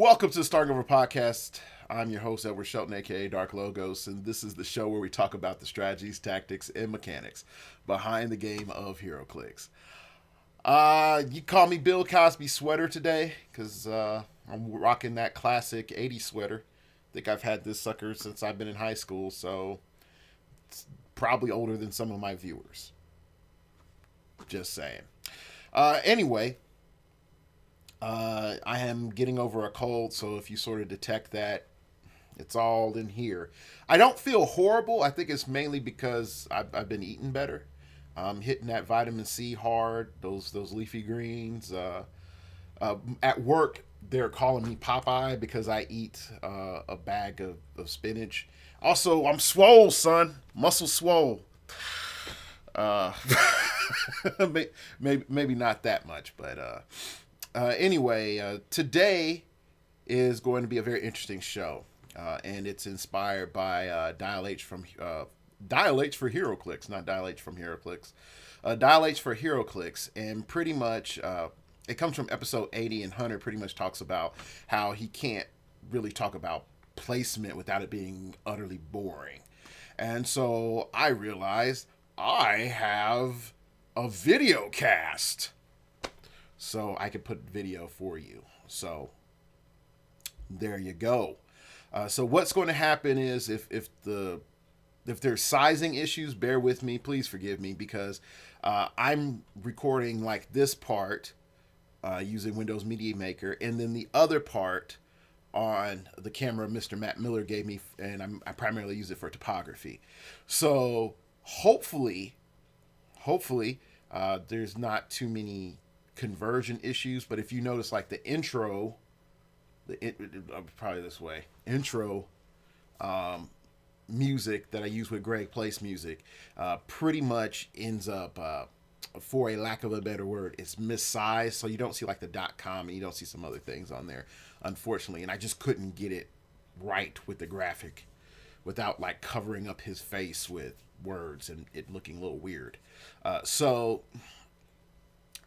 Welcome to the Starting Over Podcast. I'm your host, Edward Shelton, aka Dark Logos, and this is the show where we talk about the strategies, tactics, and mechanics behind the game of heroclix. You call me Bill Cosby sweater today because I'm rocking that classic 80s sweater. I think I've had this sucker since I've been in high school, so it's probably older than some of my viewers. Just saying. Anyway, I am getting over a cold, so if you sort of detect that, it's all in here. I don't feel horrible. I think it's mainly because I've been eating better. I'm hitting that vitamin C hard, those leafy greens. At work, they're calling me Popeye because I eat a bag of spinach. Also, I'm swole, son. Muscle swole. Maybe not that much, but anyway, today is going to be a very interesting show, and it's inspired by Dial H for heroclix, not Dial H from heroclix. Dial H for heroclix, and pretty much it comes from episode 80, and Hunter pretty much talks about how he can't really talk about placement without it being utterly boring. And so I realized I have a video cast, so I could put video for you. So there you go. So what's going to happen is if there's sizing issues, bear with me. Please forgive me because I'm recording like this part using Windows Media Maker, and then the other part on the camera Mr. Matt Miller gave me, and I primarily use it for topography. So hopefully, there's not too many conversion issues. But if you notice, like the intro, probably this way, intro music that I use with Greg Place Music, pretty much ends up, for a lack of a better word, it's missized. So you don't see like the .com, and you don't see some other things on there, unfortunately. And I just couldn't get it right with the graphic without like covering up his face with words and it looking a little weird. So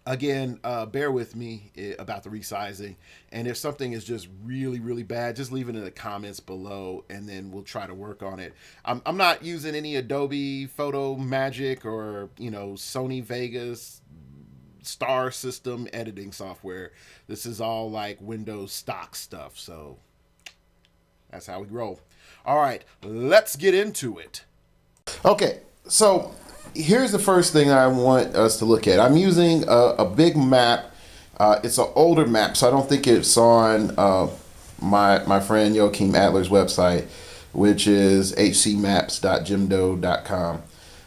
again, bear with me about the resizing, and if something is just really, really bad, just leave it in the comments below, and then we'll try to work on it. I'm not using any Adobe Photo Magic or Sony Vegas Star System editing software. This is all like Windows stock stuff, so that's how we roll. All right, let's get into it. Okay, so here's the first thing I want us to look at. I'm using a big map. It's an older map, so I don't think it's on my friend Joachim Adler's website, which is hcmaps.jimdo.com.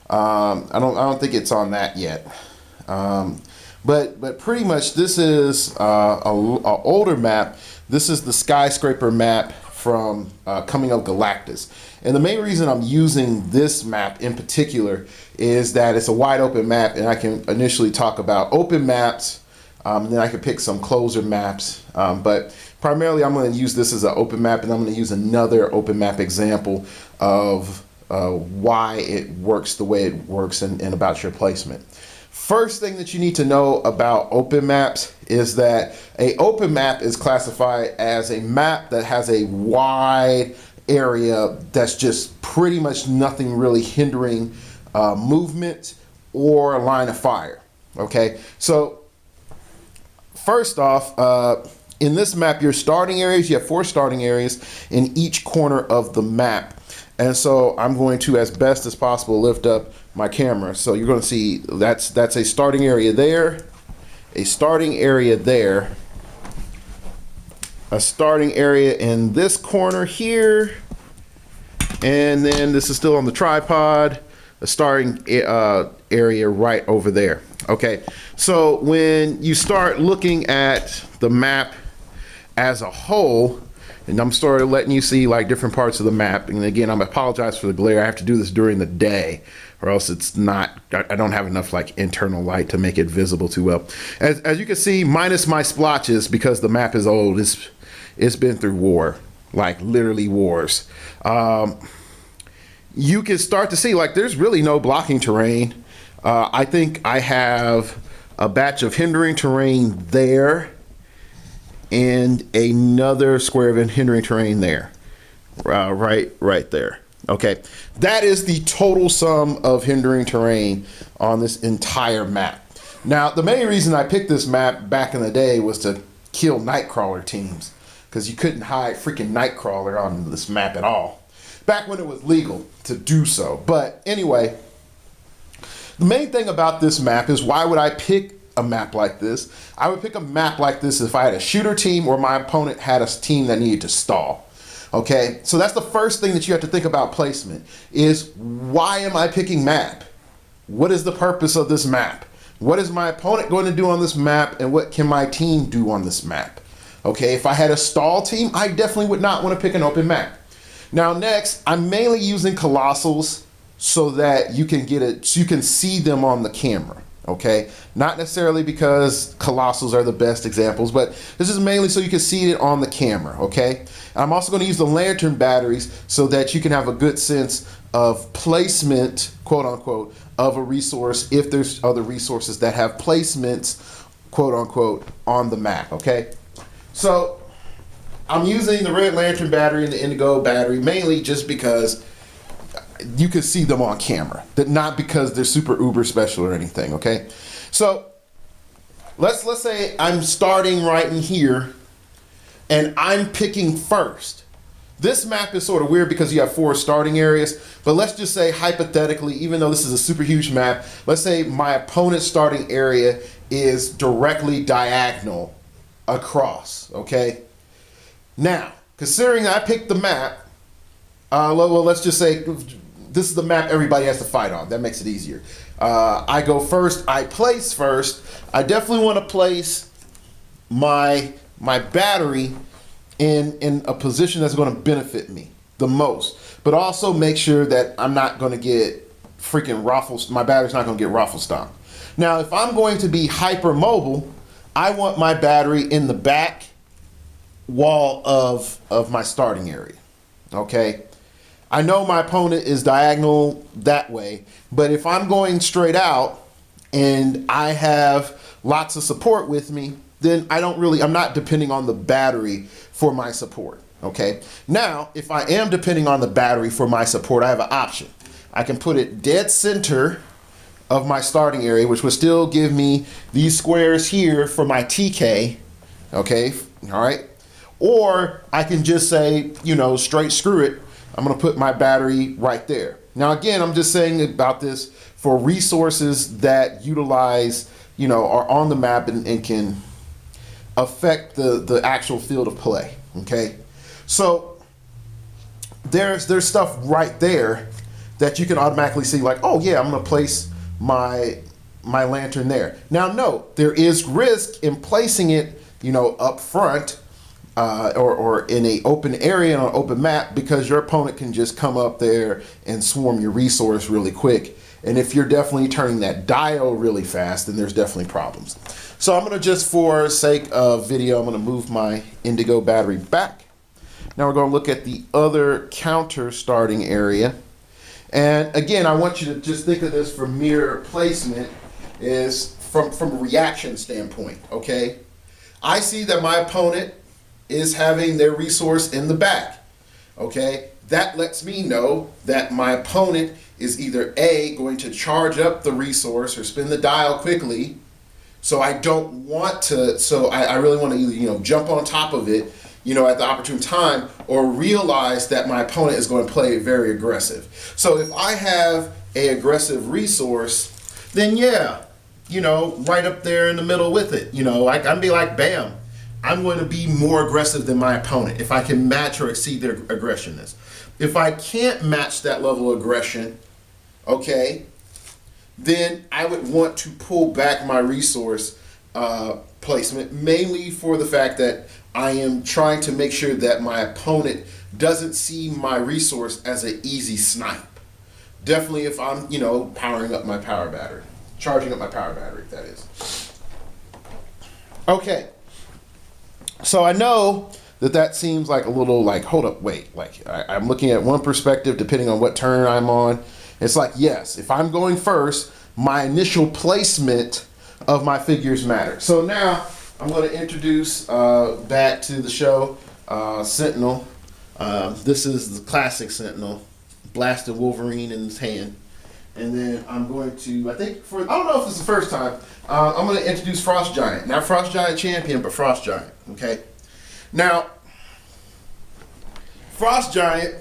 I don't think it's on that yet. But pretty much this is a older map. This is the skyscraper map from Coming of Galactus. And the main reason I'm using this map in particular is that it's a wide open map, and I can initially talk about open maps, and then I can pick some closer maps. But primarily I'm going to use this as an open map, and I'm going to use another open map example of why it works the way it works and about your placement. First thing that you need to know about open maps is that an open map is classified as a map that has a wide area that's just pretty much nothing really hindering movement or line of fire. Okay, so first off, in this map, your starting areas, you have 4 starting areas in each corner of the map. And so I'm going to, as best as possible, lift up my camera. So you're going to see that's a starting area there, a starting area there, a starting area in this corner here, and then this is still on the tripod, a starting area right over there. Okay, so when you start looking at the map as a whole, and I'm sort of letting you see like different parts of the map, and again, I apologize for the glare. I have to do this during the day, or else it's not, I don't have enough like internal light to make it visible too well. As you can see, minus my splotches, because the map is old, it's been through war, like literally wars. You can start to see like there's really no blocking terrain. I think I have a batch of hindering terrain there, and another square of hindering terrain there. Right there. Okay, that is the total sum of hindering terrain on this entire map. Now, the main reason I picked this map back in the day was to kill Nightcrawler teams, because you couldn't hide freaking Nightcrawler on this map at all, back when it was legal to do so. But anyway, the main thing about this map is, why would I pick a map like this? I would pick a map like this if I had a shooter team or my opponent had a team that needed to stall. Okay, so that's the first thing that you have to think about placement, is why am I picking map? What is the purpose of this map? What is my opponent going to do on this map, and what can my team do on this map? Okay, if I had a stall team, I definitely would not want to pick an open map. Now next, I'm mainly using colossals so that you can get it, so you can see them on the camera. Okay, not necessarily because colossals are the best examples, but this is mainly so you can see it on the camera. Okay, and I'm also going to use the lantern batteries so that you can have a good sense of placement, quote unquote, of a resource if there's other resources that have placements, quote unquote, on the map. Okay, so I'm using the red lantern battery and the indigo battery mainly just because you can see them on camera, that not because they're super uber special or anything. Okay, so let's say I'm starting right in here and I'm picking first. This map is sort of weird because you have 4 starting areas, but let's just say hypothetically, even though this is a super huge map, let's say my opponent's starting area is directly diagonal across. Okay, now considering I picked the map, well, let's just say this is the map everybody has to fight on. That makes it easier. I go first. I place first. I definitely want to place my battery in a position that's going to benefit me the most, but also make sure that I'm not going to get freaking ruffles. My battery's not going to get ruffle stomped. Now, if I'm going to be hyper mobile, I want my battery in the back wall of my starting area. Okay, I know my opponent is diagonal that way, but if I'm going straight out and I have lots of support with me, then I'm not depending on the battery for my support. Okay, now if I am depending on the battery for my support, I have an option. I can put it dead center of my starting area, which would still give me these squares here for my TK. Okay, all right. Or I can just say, straight screw it. I'm going to put my battery right there. Now, again, I'm just saying about this for resources that utilize, are on the map and can affect the actual field of play. Okay, so there's stuff right there that you can automatically see, like, oh yeah, I'm going to place my lantern there. Now, note, there is risk in placing it, up front. Or in a open area on an open map, because your opponent can just come up there and swarm your resource really quick. And if you're definitely turning that dial really fast, then there's definitely problems. So I'm going to, just for sake of video, I'm going to move my indigo battery back. Now we're going to look at the other counter starting area. And again, I want you to just think of this from mere placement, is from a reaction standpoint. Okay, I see that my opponent is having their resource in the back. Okay, that lets me know that my opponent is either A, going to charge up the resource or spin the dial quickly. So I don't want to, so I really want to either, jump on top of it, at the opportune time, or realize that my opponent is going to play very aggressive. So if I have a aggressive resource, then yeah, right up there in the middle with it, I can be like, bam, I'm going to be more aggressive than my opponent if I can match or exceed their aggressiveness. If I can't match that level of aggression, okay, then I would want to pull back my resource placement, mainly for the fact that I am trying to make sure that my opponent doesn't see my resource as an easy snipe. Definitely if I'm, powering up my power battery, charging up my power battery, that is. Okay. So I know that seems like a little like, hold up, wait, like I'm looking at one perspective depending on what turn I'm on. It's like, yes, if I'm going first, my initial placement of my figures matter. So now I'm going to introduce back to the show Sentinel. This is the classic Sentinel, blasted Wolverine in his hand. And then I'm going to, I don't know if it's the first time, I'm going to introduce Frost Giant. Not Frost Giant champion, but Frost Giant, okay? Now, Frost Giant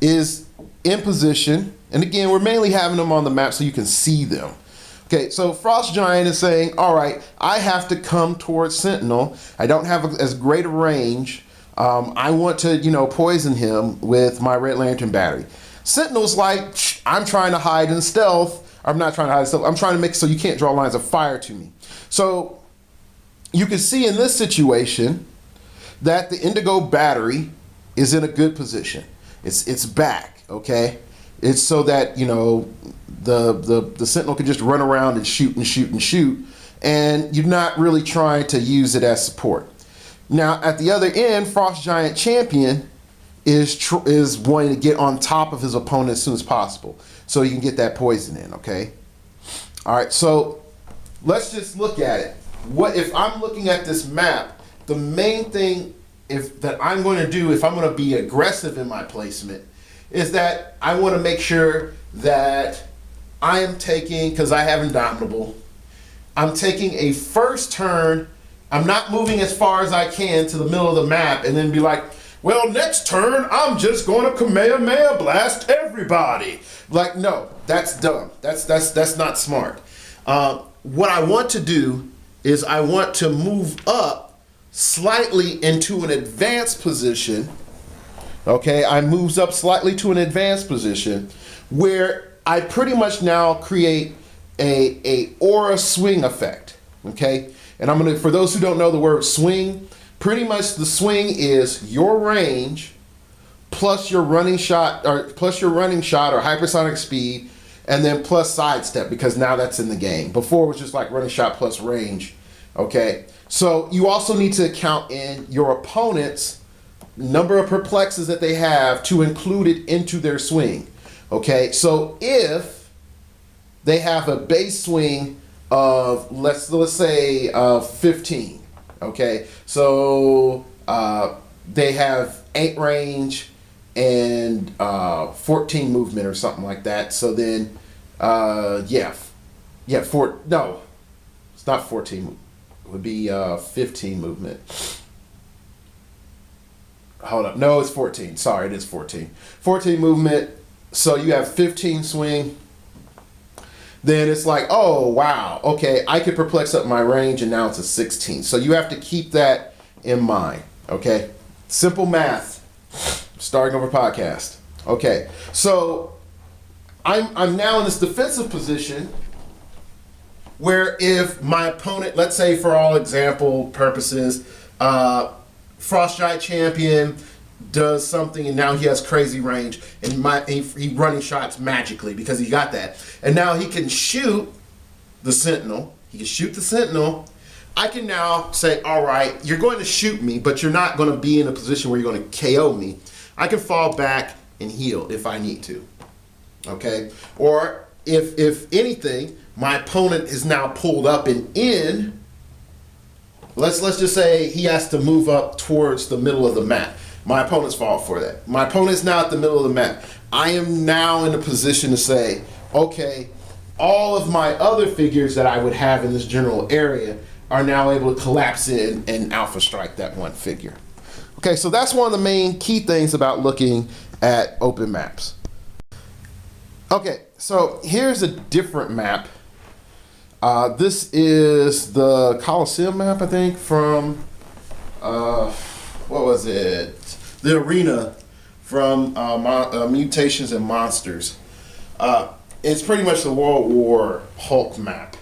is in position, and again, we're mainly having them on the map so you can see them. Okay, so Frost Giant is saying, all right, I have to come towards Sentinel. I don't have as great a range. I want to, poison him with my Red Lantern battery. Sentinel's like, I'm trying to hide in stealth. I'm not trying to hide in stealth. I'm trying to make it so you can't draw lines of fire to me. So you can see in this situation that the Indigo battery is in a good position. It's back, okay? It's so that, the Sentinel can just run around and shoot and shoot and shoot, and you're not really trying to use it as support. Now, at the other end, Frost Giant Champion is wanting to get on top of his opponent as soon as possible so he can get that poison in, okay? All right, so let's just look at it. What if I'm looking at this map, the main thing that I'm going to do if I'm going to be aggressive in my placement is that I want to make sure that I am taking, because I have Indomitable, I'm taking a first turn. I'm not moving as far as I can to the middle of the map and then be like, well, next turn, I'm just going to Kamehameha blast everybody. Like, no, that's dumb. That's not smart. What I want to do is I want to move up slightly into an advanced position. Okay, I moves up slightly to an advanced position where I pretty much now create a aura swing effect. Okay, and I'm gonna, for those who don't know the word swing, pretty much the swing is your range plus your running shot or hypersonic speed, and then plus sidestep, because now that's in the game. Before it was just like running shot plus range. Okay, so you also need to count in your opponent's number of perplexes that they have to include it into their swing. Okay, so if they have a base swing of let's say 15. Okay, so they have 8 range and 14 movement or something like that. So then, it's not 14. It would be 15 movement. Hold up, no, it's 14. Sorry, it is 14. 14 movement. So you have 15 swing. Then it's like, oh, wow, okay, I could perplex up my range, and now it's a 16. So you have to keep that in mind, okay? Simple math, starting over podcast. Okay, so I'm now in this defensive position where if my opponent, let's say for all example purposes, Frost Giant Champion does something and now he has crazy range and he running shots magically because he got that, and now he can shoot the Sentinel. I can now say, all right, you're going to shoot me, but you're not going to be in a position where you're going to KO me. I can fall back and heal if I need to. Okay, or if anything, my opponent is now pulled up and in. Let's just say he has to move up towards the middle of the map. My opponent's fault for that. My opponent's now at the middle of the map. I am now in a position to say, okay, all of my other figures that I would have in this general area are now able to collapse in and alpha strike that one figure. Okay, so that's one of the main key things about looking at open maps. Okay, so here's a different map. This is the Coliseum map, I think, from, what was it? The Arena from Mutations and Monsters. It's pretty much the World War Hulk map.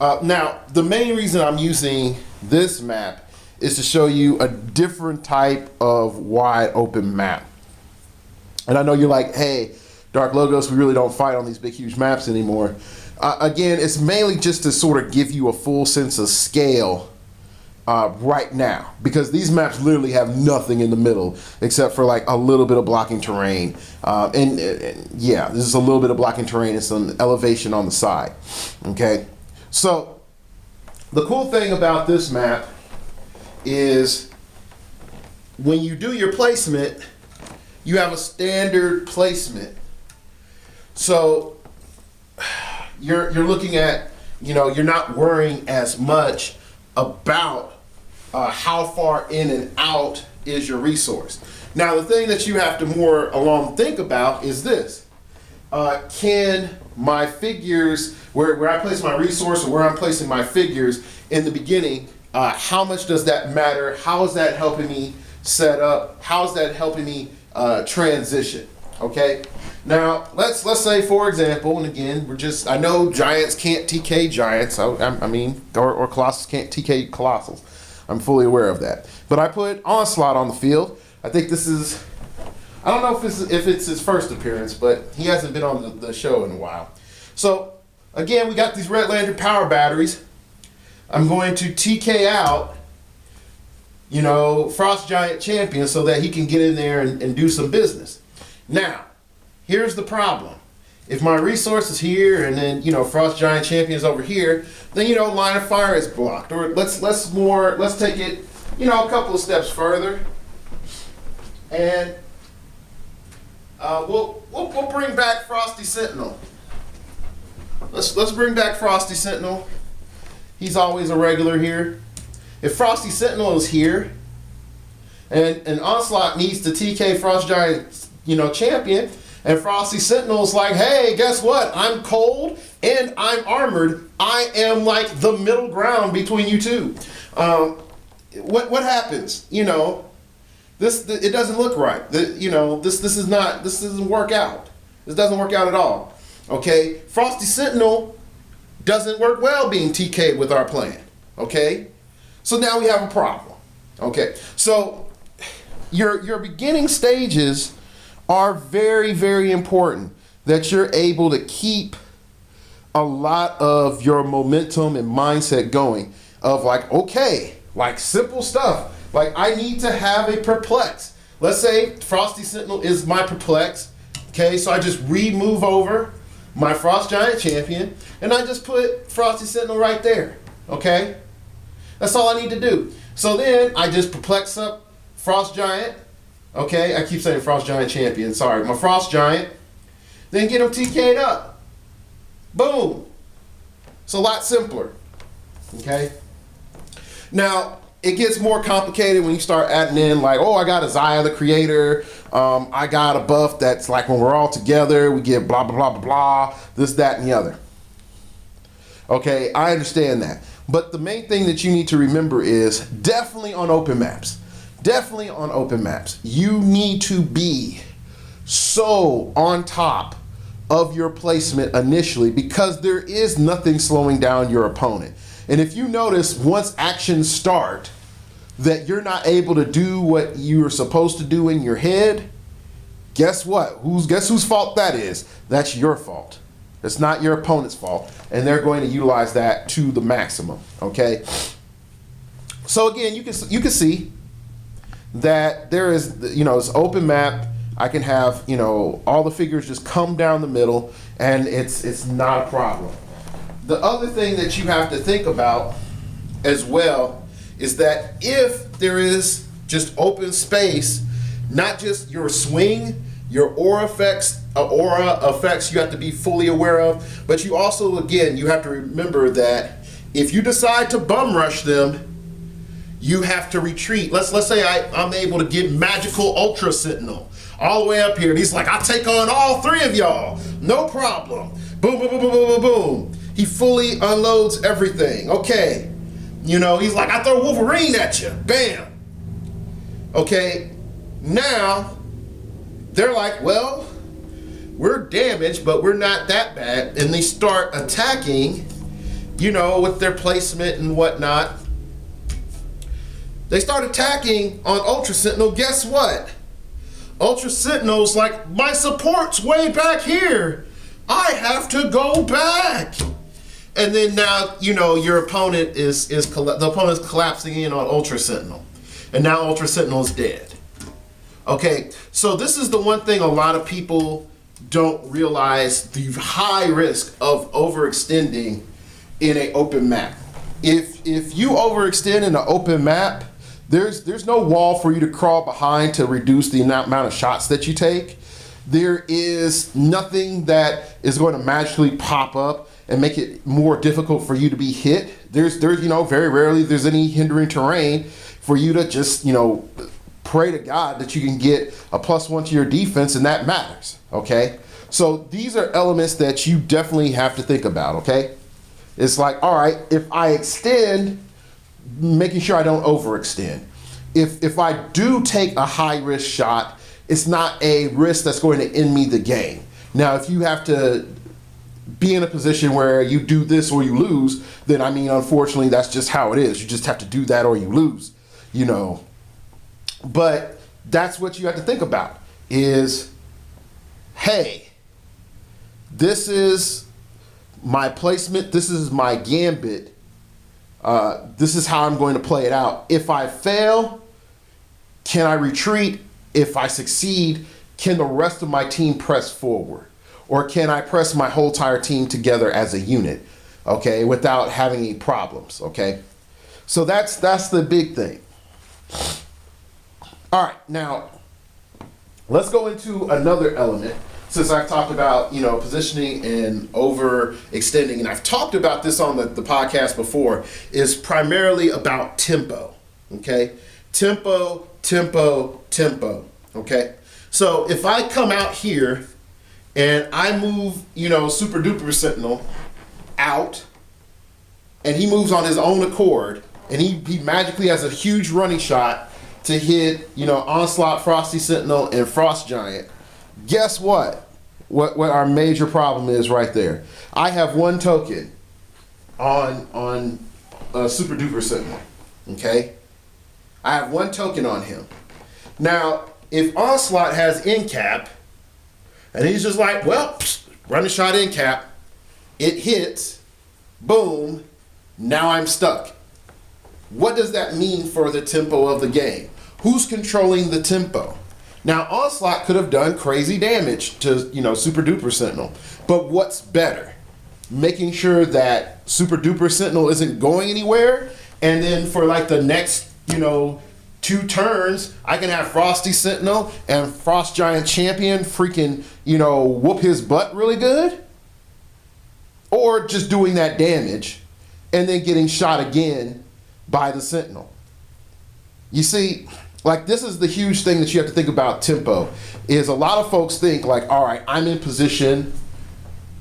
Now, the main reason I'm using this map is to show you a different type of wide open map. And I know you're like, hey, Dark Logos, we really don't fight on these big, huge maps anymore. Again, it's mainly just to sort of give you a full sense of scale right now, because these maps literally have nothing in the middle except for like a little bit of blocking terrain. And yeah, this is a little bit of blocking terrain and some elevation on the side. Okay, so The cool thing about this map is when you do your placement, you have a standard placement. So you're looking at, you're not worrying as much about how far in and out is your resource. Now, the thing that you have to more along think about is this. Can my figures, where I place my resource or where I'm placing my figures in the beginning, how much does that matter? How is that helping me set up? How is that helping me transition? Okay. Now, let's say, for example, and again, I know giants can't TK giants. Or colossus can't TK colossals. I'm fully aware of that. But I put Onslaught on the field. I think this is, I don't know if it's his first appearance, but he hasn't been on the show in a while. So, again, we got these Red Lantern power batteries. I'm going to TK out, Frost Giant Champion so that he can get in there and do some business. Now, here's the problem. If my resource is here and then, Frost Giant Champion is over here, then, line of fire is blocked. Or let's take it, a couple of steps further. And we'll bring back Frosty Sentinel. Let's bring back Frosty Sentinel. He's always a regular here. If Frosty Sentinel is here, and Onslaught needs to TK Frost Giant, champion, and Frosty Sentinel's like, hey, guess what? I'm cold and I'm armored. I am like the middle ground between you two. What happens? It doesn't look right. This doesn't work out. This doesn't work out at all. Okay, Frosty Sentinel doesn't work well being TK'd with our plan. Okay, so now we have a problem. Okay, so your beginning stages are very, very important, that you're able to keep a lot of your momentum and mindset going of like, okay, like simple stuff. Like I need to have a perplex. Let's say Frosty Sentinel is my perplex. Okay, so I just remove over my Frost Giant Champion and I just put Frosty Sentinel right there. Okay, that's all I need to do. So then I just perplex up Frost Giant. Okay, I keep saying Frost Giant Champion. Sorry, my Frost Giant. Then get him TK'd up. Boom. It's a lot simpler. Okay. Now, it gets more complicated when you start adding in like, oh, I got Isaiah the Creator. I got a buff that's like when we're all together, we get blah, blah, blah, blah, blah, this, that, and the other. Okay, I understand that. But the main thing that you need to remember is definitely on open maps. Definitely on open maps, you need to be so on top of your placement initially because there is nothing slowing down your opponent. And if you notice, once actions start, that you're not able to do what you're supposed to do in your head, guess what? Guess whose fault that is? That's your fault. It's not your opponent's fault. And they're going to utilize that to the maximum, okay? So again, you can see that there is, this open map. I can have, all the figures just come down the middle and it's not a problem. The other thing that you have to think about as well is that if there is just open space, not just your swing, your aura effects you have to be fully aware of, but you also, again, you have to remember that if you decide to bum rush them, you have to retreat. Let's say I'm able to get Magical Ultra Sentinel all the way up here. And he's like, I'll take on all three of y'all. No problem. Boom, boom, boom, boom, boom, boom, boom. He fully unloads everything. Okay. He's like, I throw Wolverine at you. Bam. Okay. Now, they're like, well, we're damaged, but we're not that bad. And they start attacking, with their placement and whatnot. They start attacking on Ultra Sentinel. Guess what? Ultra Sentinel's like, my support's way back here. I have to go back. And then now, your opponent the opponent's collapsing in on Ultra Sentinel. And now Ultra Sentinel is dead. Okay, so this is the one thing a lot of people don't realize, the high risk of overextending in an open map. If you overextend in an open map, there's no wall for you to crawl behind to reduce the amount of shots that you take. There is nothing that is going to magically pop up and make it more difficult for you to be hit. There's very rarely there's any hindering terrain for you to just pray to God that you can get a +1 to your defense, and that matters. Okay, so these are elements that you definitely have to think about. Okay, it's like, all right, if I extend, making sure I don't overextend. If I do take a high risk shot, it's not a risk that's going to end me the game. Now, if you have to be in a position where you do this or you lose, then unfortunately, that's just how it is. You just have to do that or you lose, But that's what you have to think about is, hey, this is my placement. This is my gambit. This is how I'm going to play it out. If I fail, can I retreat? If I succeed, can the rest of my team press forward? Or can I press my whole entire team together as a unit, okay, without having any problems, okay? So that's the big thing. All right, now let's go into another element. Since I've talked about, positioning and overextending, and I've talked about this on the podcast before, is primarily about tempo, okay? Tempo, okay? So if I come out here and I move, Super Duper Sentinel out, and he moves on his own accord, and he magically has a huge running shot to hit, Onslaught, Frosty Sentinel, and Frost Giant. Guess what? What our major problem is right there. I have one token on Super Duper Sentinel. Okay? I have one token on him. Now, if Onslaught has end cap, and he's just like, well, run a shot end cap, it hits, boom, now I'm stuck. What does that mean for the tempo of the game? Who's controlling the tempo? Now, Onslaught could have done crazy damage to, Super Duper Sentinel. But what's better? Making sure that Super Duper Sentinel isn't going anywhere, and then for like the next, 2 turns, I can have Frosty Sentinel and Frost Giant Champion freaking, whoop his butt really good? Or just doing that damage and then getting shot again by the Sentinel. You see, like, this is the huge thing that you have to think about tempo, is a lot of folks think like, all right, I'm in position,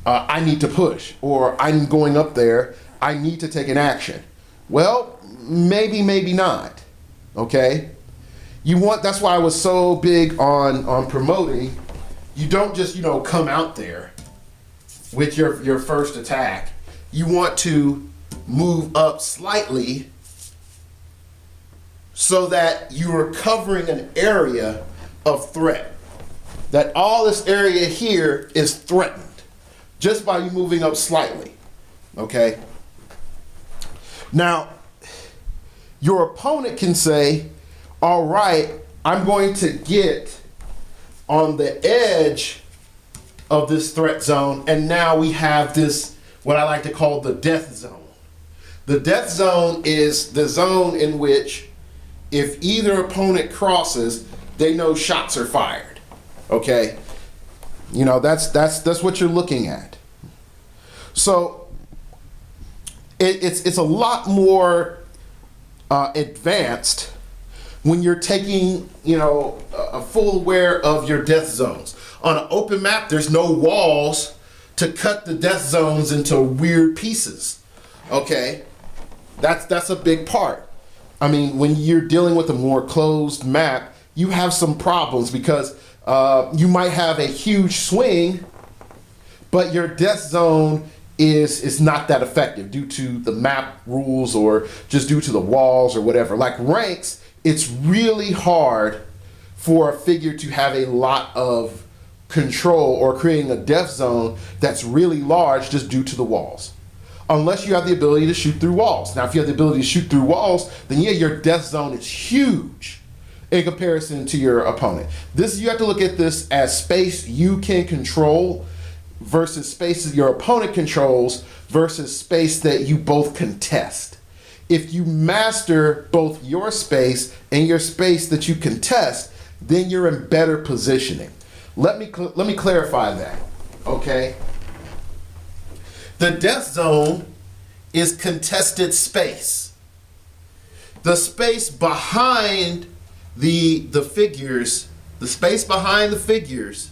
I need to push, or I'm going up there, I need to take an action. Well, maybe not. Okay, that's why I was so big on promoting. You don't just come out there with your first attack. You want to move up slightly so that you are covering an area of threat. That all this area here is threatened just by you moving up slightly. Okay. Now, your opponent can say, all right, I'm going to get on the edge of this threat zone, and now we have this, what I like to call the death zone. The death zone is the zone in which if either opponent crosses, they know shots are fired. Okay? That's what you're looking at. So it's a lot more advanced when you're taking, a full aware of your death zones. On an open map, there's no walls to cut the death zones into weird pieces. Okay? That's a big part. I mean, when you're dealing with a more closed map, you have some problems because you might have a huge swing, but your death zone is not that effective due to the map rules or just due to the walls or whatever. Like ranks, it's really hard for a figure to have a lot of control or creating a death zone that's really large just due to the walls. Unless you have the ability to shoot through walls. Now, if you have the ability to shoot through walls, then yeah, your death zone is huge in comparison to your opponent. You have to look at this as space you can control versus spaces your opponent controls versus space that you both contest. if you master both your space and your space that you contest, then you're in better positioning. Let me clarify that, okay? The death zone is contested space. The space behind the figures, the space behind the figures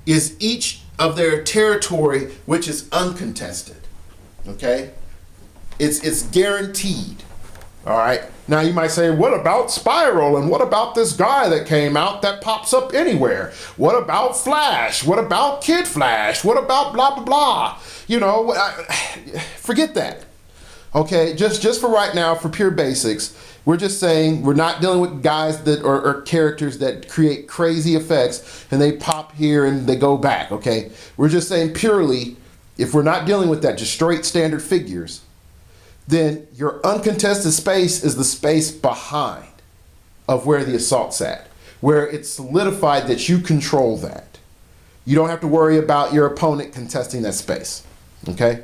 is each of their territory, which is uncontested, okay? It's guaranteed, all right? Now you might say, what about Spiral? And what about this guy that came out that pops up anywhere? What about Flash? What about Kid Flash? What about blah, blah, blah? You know, forget that, okay? Just for right now, for pure basics, we're just saying we're not dealing with guys that or characters that create crazy effects and they pop here and they go back, okay? We're just saying purely, if we're not dealing with that, just straight standard figures, then your uncontested space is the space behind of where the assault's at, where it's solidified that you control that. You don't have to worry about your opponent contesting that space, okay?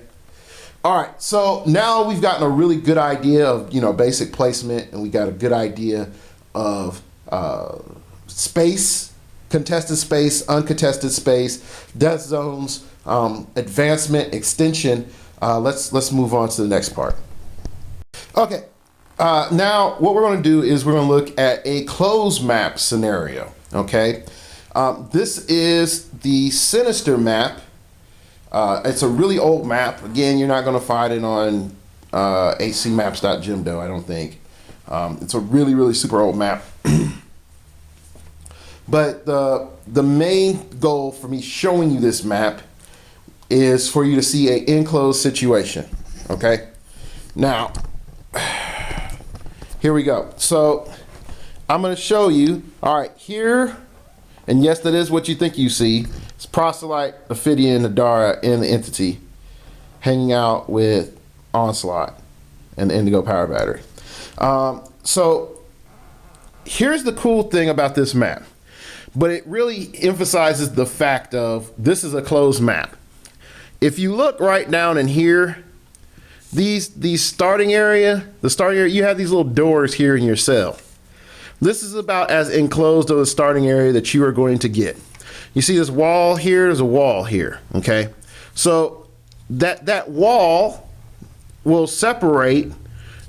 All right, so now we've gotten a really good idea of, you know, basic placement, and we got a good idea of space, contested space, uncontested space, death zones, advancement, extension. Let's move on to the next part. Okay, now what we're going to do is we're going to look at a closed map scenario, okay? This is the Sinister map. It's a really old map. Again, you're not going to find it on acmaps.gimdo, I don't think. It's a really, really super old map. But the main goal for me showing you this map is for you to see an enclosed situation, okay? Now, here we go. So I'm going to show you, all right, here, and yes, that is what you think you see. It's Proselyte, Ophidian, Adara, and the Entity hanging out with Onslaught and the Indigo Power Battery. So here's the cool thing about this map, but it really emphasizes the fact of this is a closed map. If you look right down in here, these starting area, you have these little doors here in your cell. This is about as enclosed of a starting area that you are going to get. You see this wall here, there's a wall here, okay? So that wall will separate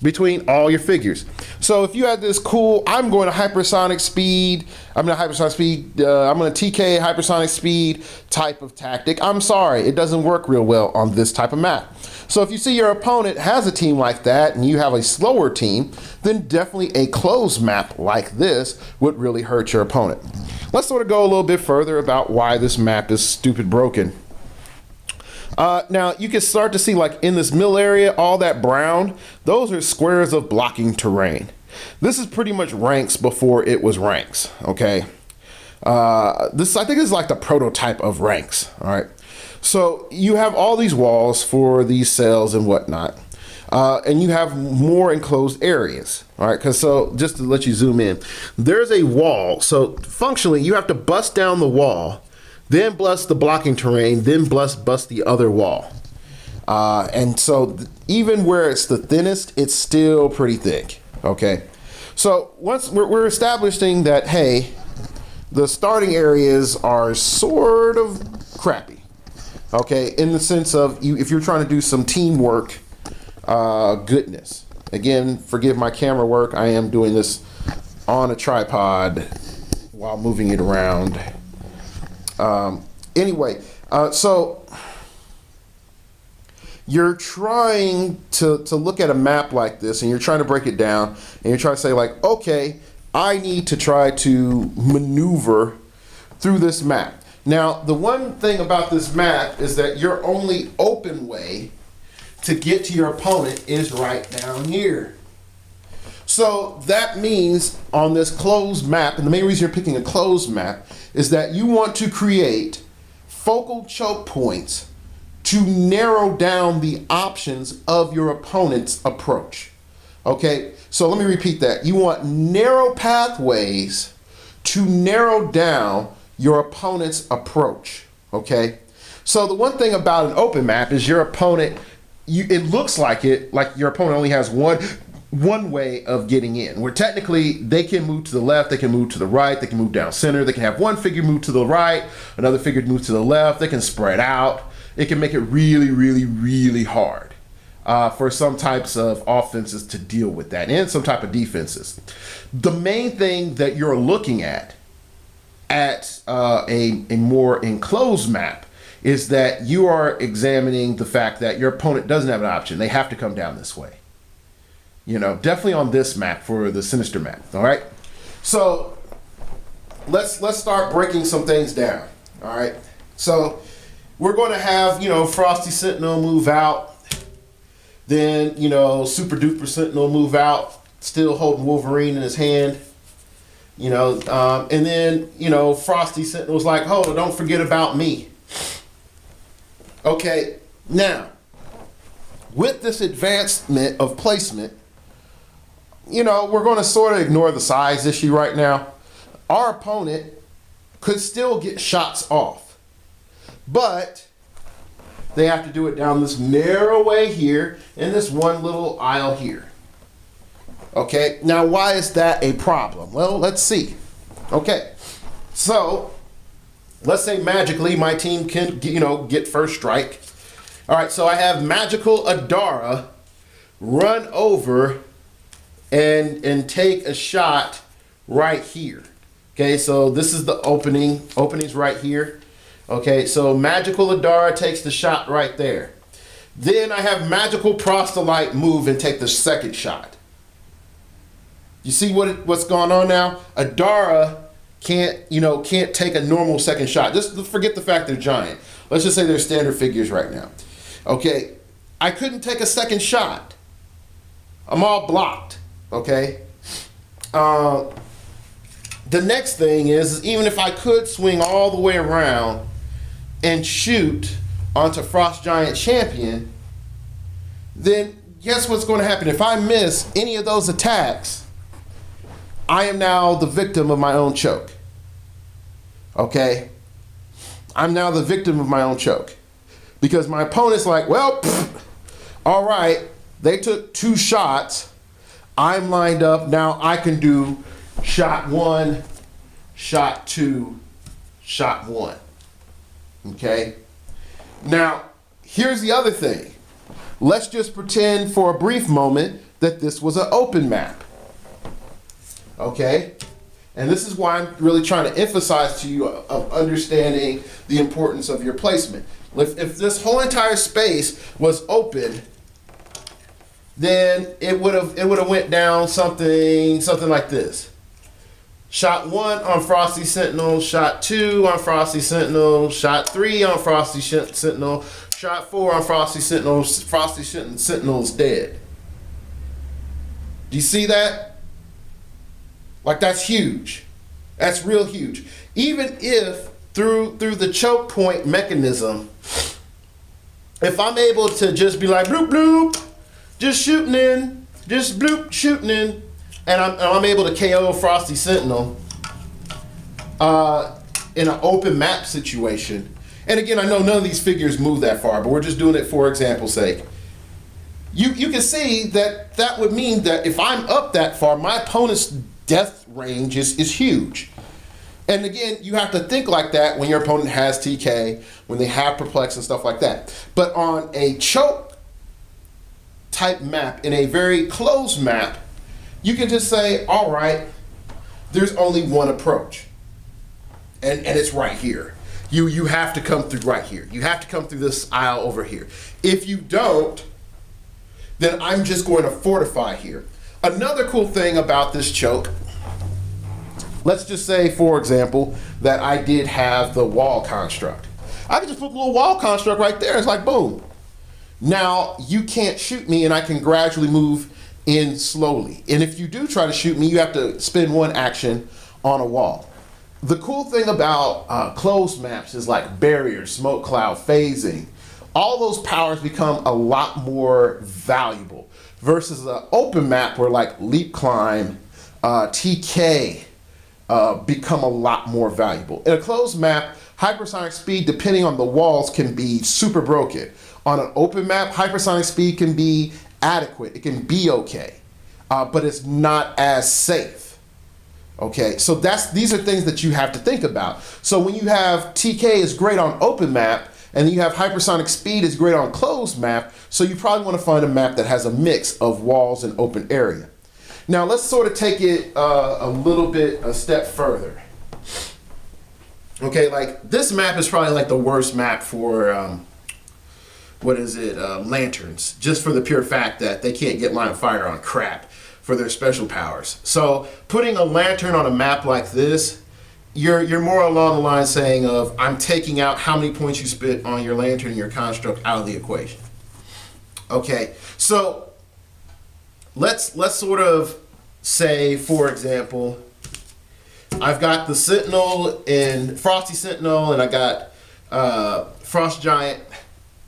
between all your figures. So if you had this cool, I'm going to hypersonic speed, I'm going to TK hypersonic speed type of tactic, I'm sorry, it doesn't work real well on this type of map. So if you see your opponent has a team like that and you have a slower team, then definitely a closed map like this would really hurt your opponent. Let's sort of go a little bit further about why this map is stupid broken. Now you can start to see, like in this middle area, all that brown, those are squares of blocking terrain. This is pretty much ranks before it was ranks, okay? This, I think, is like the prototype of ranks, all right? So you have all these walls for these cells and whatnot, and you have more enclosed areas, all right? Because so just to let you zoom in, there's a wall. So functionally, you have to bust down the wall, then bust the blocking terrain, then bust the other wall. And so even where it's the thinnest, it's still pretty thick, okay? So once we're establishing that, hey, the starting areas are sort of crappy, okay, in the sense of if you're trying to do some teamwork goodness. Again, forgive my camera work. I am doing this on a tripod while moving it around. Anyway, so you're trying to look at a map like this and you're trying to break it down and you're trying to say, like, okay, I need to try to maneuver through this map. Now, the one thing about this map is that your only open way to get to your opponent is right down here. So that means on this closed map, and the main reason you're picking a closed map is that you want to create focal choke points to narrow down the options of your opponent's approach. Okay, so let me repeat that. You want narrow pathways to narrow down your opponent's approach, okay? So the one thing about an open map is your opponent it looks like your opponent only has one way of getting in, where technically they can move to the left, they can move to the right, they can move down center, they can have one figure move to the right, another figure move to the left, they can spread out. It can make it really, really, really hard for some types of offenses to deal with that, and some type of defenses. The main thing that you're looking at a more enclosed map is that you are examining the fact that your opponent doesn't have an option. They have to come down this way. You know, definitely on this map for the Sinister map. All right. So let's start breaking some things down. All right. So we're going to have, you know, Frosty Sentinel move out. Then, you know, Super Duper Sentinel move out, still holding Wolverine in his hand. You know, and then, you know, Frosty Sentinel's like, oh, don't forget about me. Okay, now, with this advancement of placement, you know, we're going to sort of ignore the size issue right now. Our opponent could still get shots off, but they have to do it down this narrow way here and this one little aisle here. Okay, now why is that a problem? Well, let's see. Okay, so let's say magically my team can, you know, get first strike. All right, so I have Magical Adara run over and take a shot right here. Okay, so this is the opening's right here. Okay, so Magical Adara takes the shot right there. Then I have Magical Proselyte move and take the second shot. You see what's going on now? Adara can't take a normal second shot. Just forget the fact they're giant. Let's just say they're standard figures right now. Okay, I couldn't take a second shot. I'm all blocked. Okay. The next thing is even if I could swing all the way around and shoot onto Frost Giant Champion, then guess what's going to happen? If I miss any of those attacks, I am now the victim of my own choke. Okay? I'm now the victim of my own choke. Because my opponent's like, well, all right, they took 2 shots. I'm lined up. Now I can do shot 1, shot 2, shot 1. Okay? Now, here's the other thing. Let's just pretend for a brief moment that this was an open map. Okay? And this is why I'm really trying to emphasize to you of understanding the importance of your placement. If this whole entire space was open, then it would have went down something like this. Shot 1 on Frosty Sentinel, shot 2 on Frosty Sentinel, shot 3 on Frosty Sentinel, shot 4 on Frosty Sentinel. Frosty Sentinel's dead. Do you see that? Like, that's huge. That's real huge. Even if through the choke point mechanism, if I'm able to just be like bloop bloop, just shooting in, just bloop shooting in, and I'm able to KO Frosty Sentinel in an open map situation. And again, I know none of these figures move that far, but we're just doing it for example's sake. You can see that would mean that if I'm up that far, my opponent's death range is huge. And again, you have to think like that when your opponent has TK, when they have Perplex and stuff like that. But on a choke type map, in a very closed map, you can just say, all right, there's only one approach. And it's right here. You have to come through right here. You have to come through this aisle over here. If you don't, then I'm just going to fortify here. Another cool thing about this choke, let's just say, for example, that I did have the wall construct. I could just put a little wall construct right there. It's like, boom. Now you can't shoot me and I can gradually move in slowly. And if you do try to shoot me, you have to spend 1 action on a wall. The cool thing about closed maps is like barrier, smoke cloud, phasing. All those powers become a lot more valuable versus an open map where like leap climb, TK become a lot more valuable. In a closed map, hypersonic speed, depending on the walls, can be super broken. On an open map, hypersonic speed can be adequate. It can be okay, but it's not as safe. Okay, so these are things that you have to think about. So when you have TK is great on open map, and you have hypersonic speed is great on closed map, so you probably want to find a map that has a mix of walls and open area. Now let's sort of take it a step further. Okay, like this map is probably like the worst map for lanterns, just for the pure fact that they can't get line of fire on crap for their special powers. So putting a lantern on a map like this, you're more along the line saying of I'm taking out how many points you spent on your lantern and your construct out of the equation. Okay, so let's sort of say, for example, I've got the Sentinel and Frosty Sentinel, and I got Frost Giant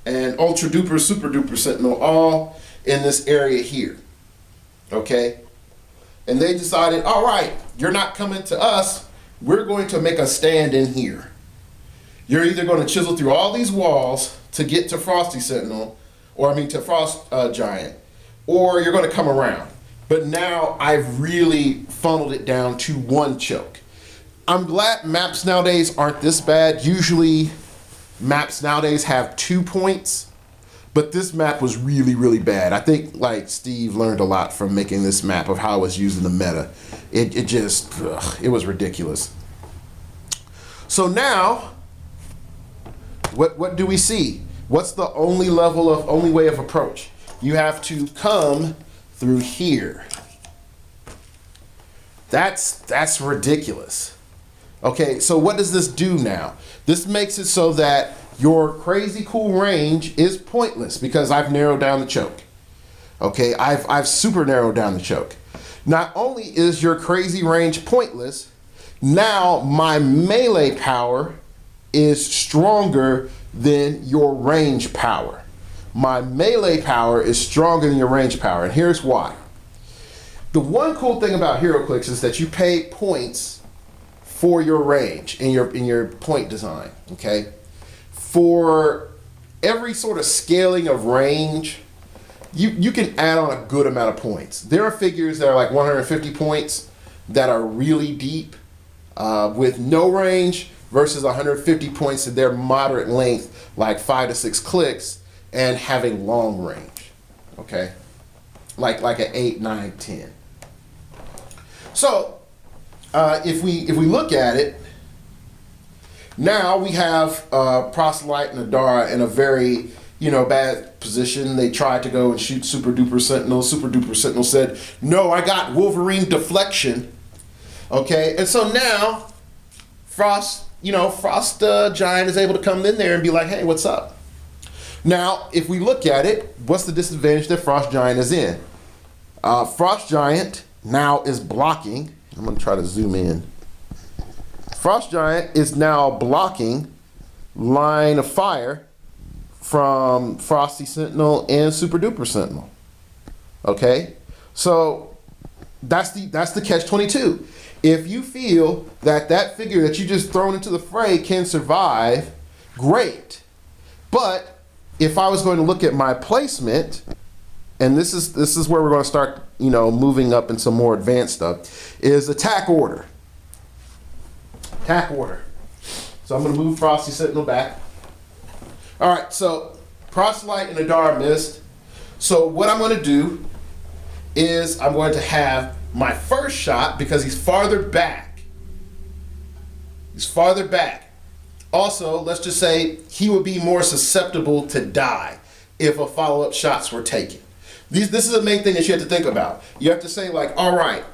and Ultra Duper Super Duper Sentinel all in this area here. Okay, and they decided, all right, you're not coming to us. We're going to make a stand in here. You're either going to chisel through all these walls to get to Frosty Sentinel, to Frost Giant, or you're going to come around. But now I've really funneled it down to one choke. I'm glad maps nowadays aren't this bad. Usually maps nowadays have 2 points, but this map was really, really bad. I think like Steve learned a lot from making this map of how it was used in the meta. It was ridiculous. So now, what do we see? What's the only way of approach? You have to come through here. That's ridiculous. Okay, so what does this do now? This makes it so that your crazy cool range is pointless because I've narrowed down the choke. Okay, I've super narrowed down the choke. Not only is your crazy range pointless, now my melee power is stronger than your range power. My melee power is stronger than your range power, and here's why. The one cool thing about heroclix is that you pay points for your range in your point design. Okay, for every sort of scaling of range, you can add on a good amount of points. There are figures that are like 150 points that are really deep with no range versus 150 points at their moderate length, like 5 to 6 clicks, and having long range. Okay, like an 8, 9, 10. So if we look at it, now we have Proselyte and Adara in a very bad position. They tried to go and shoot Super Duper Sentinel. Super Duper Sentinel said, no, I got Wolverine deflection. Okay, and so now Frost Giant is able to come in there and be like, hey, what's up? Now, if we look at it, what's the disadvantage that Frost Giant is in? Frost Giant now is blocking. I'm going to try to zoom in. Frost Giant is now blocking line of fire from Frosty Sentinel and Super Duper Sentinel. Okay, so that's the catch-22. If you feel that figure that you just thrown into the fray can survive, great. But if I was going to look at my placement, and this is where we're going to start, moving up in some more advanced stuff, is attack order. Attack order. So I'm going to move Frosty Sentinel back. All right, so Proselyte and Adara missed. So what I'm going to do is I'm going to have my first shot, because he's farther back. He's farther back. Also, let's just say he would be more susceptible to die if a follow-up shots were taken. This is the main thing that you have to think about. You have to say, like, all right,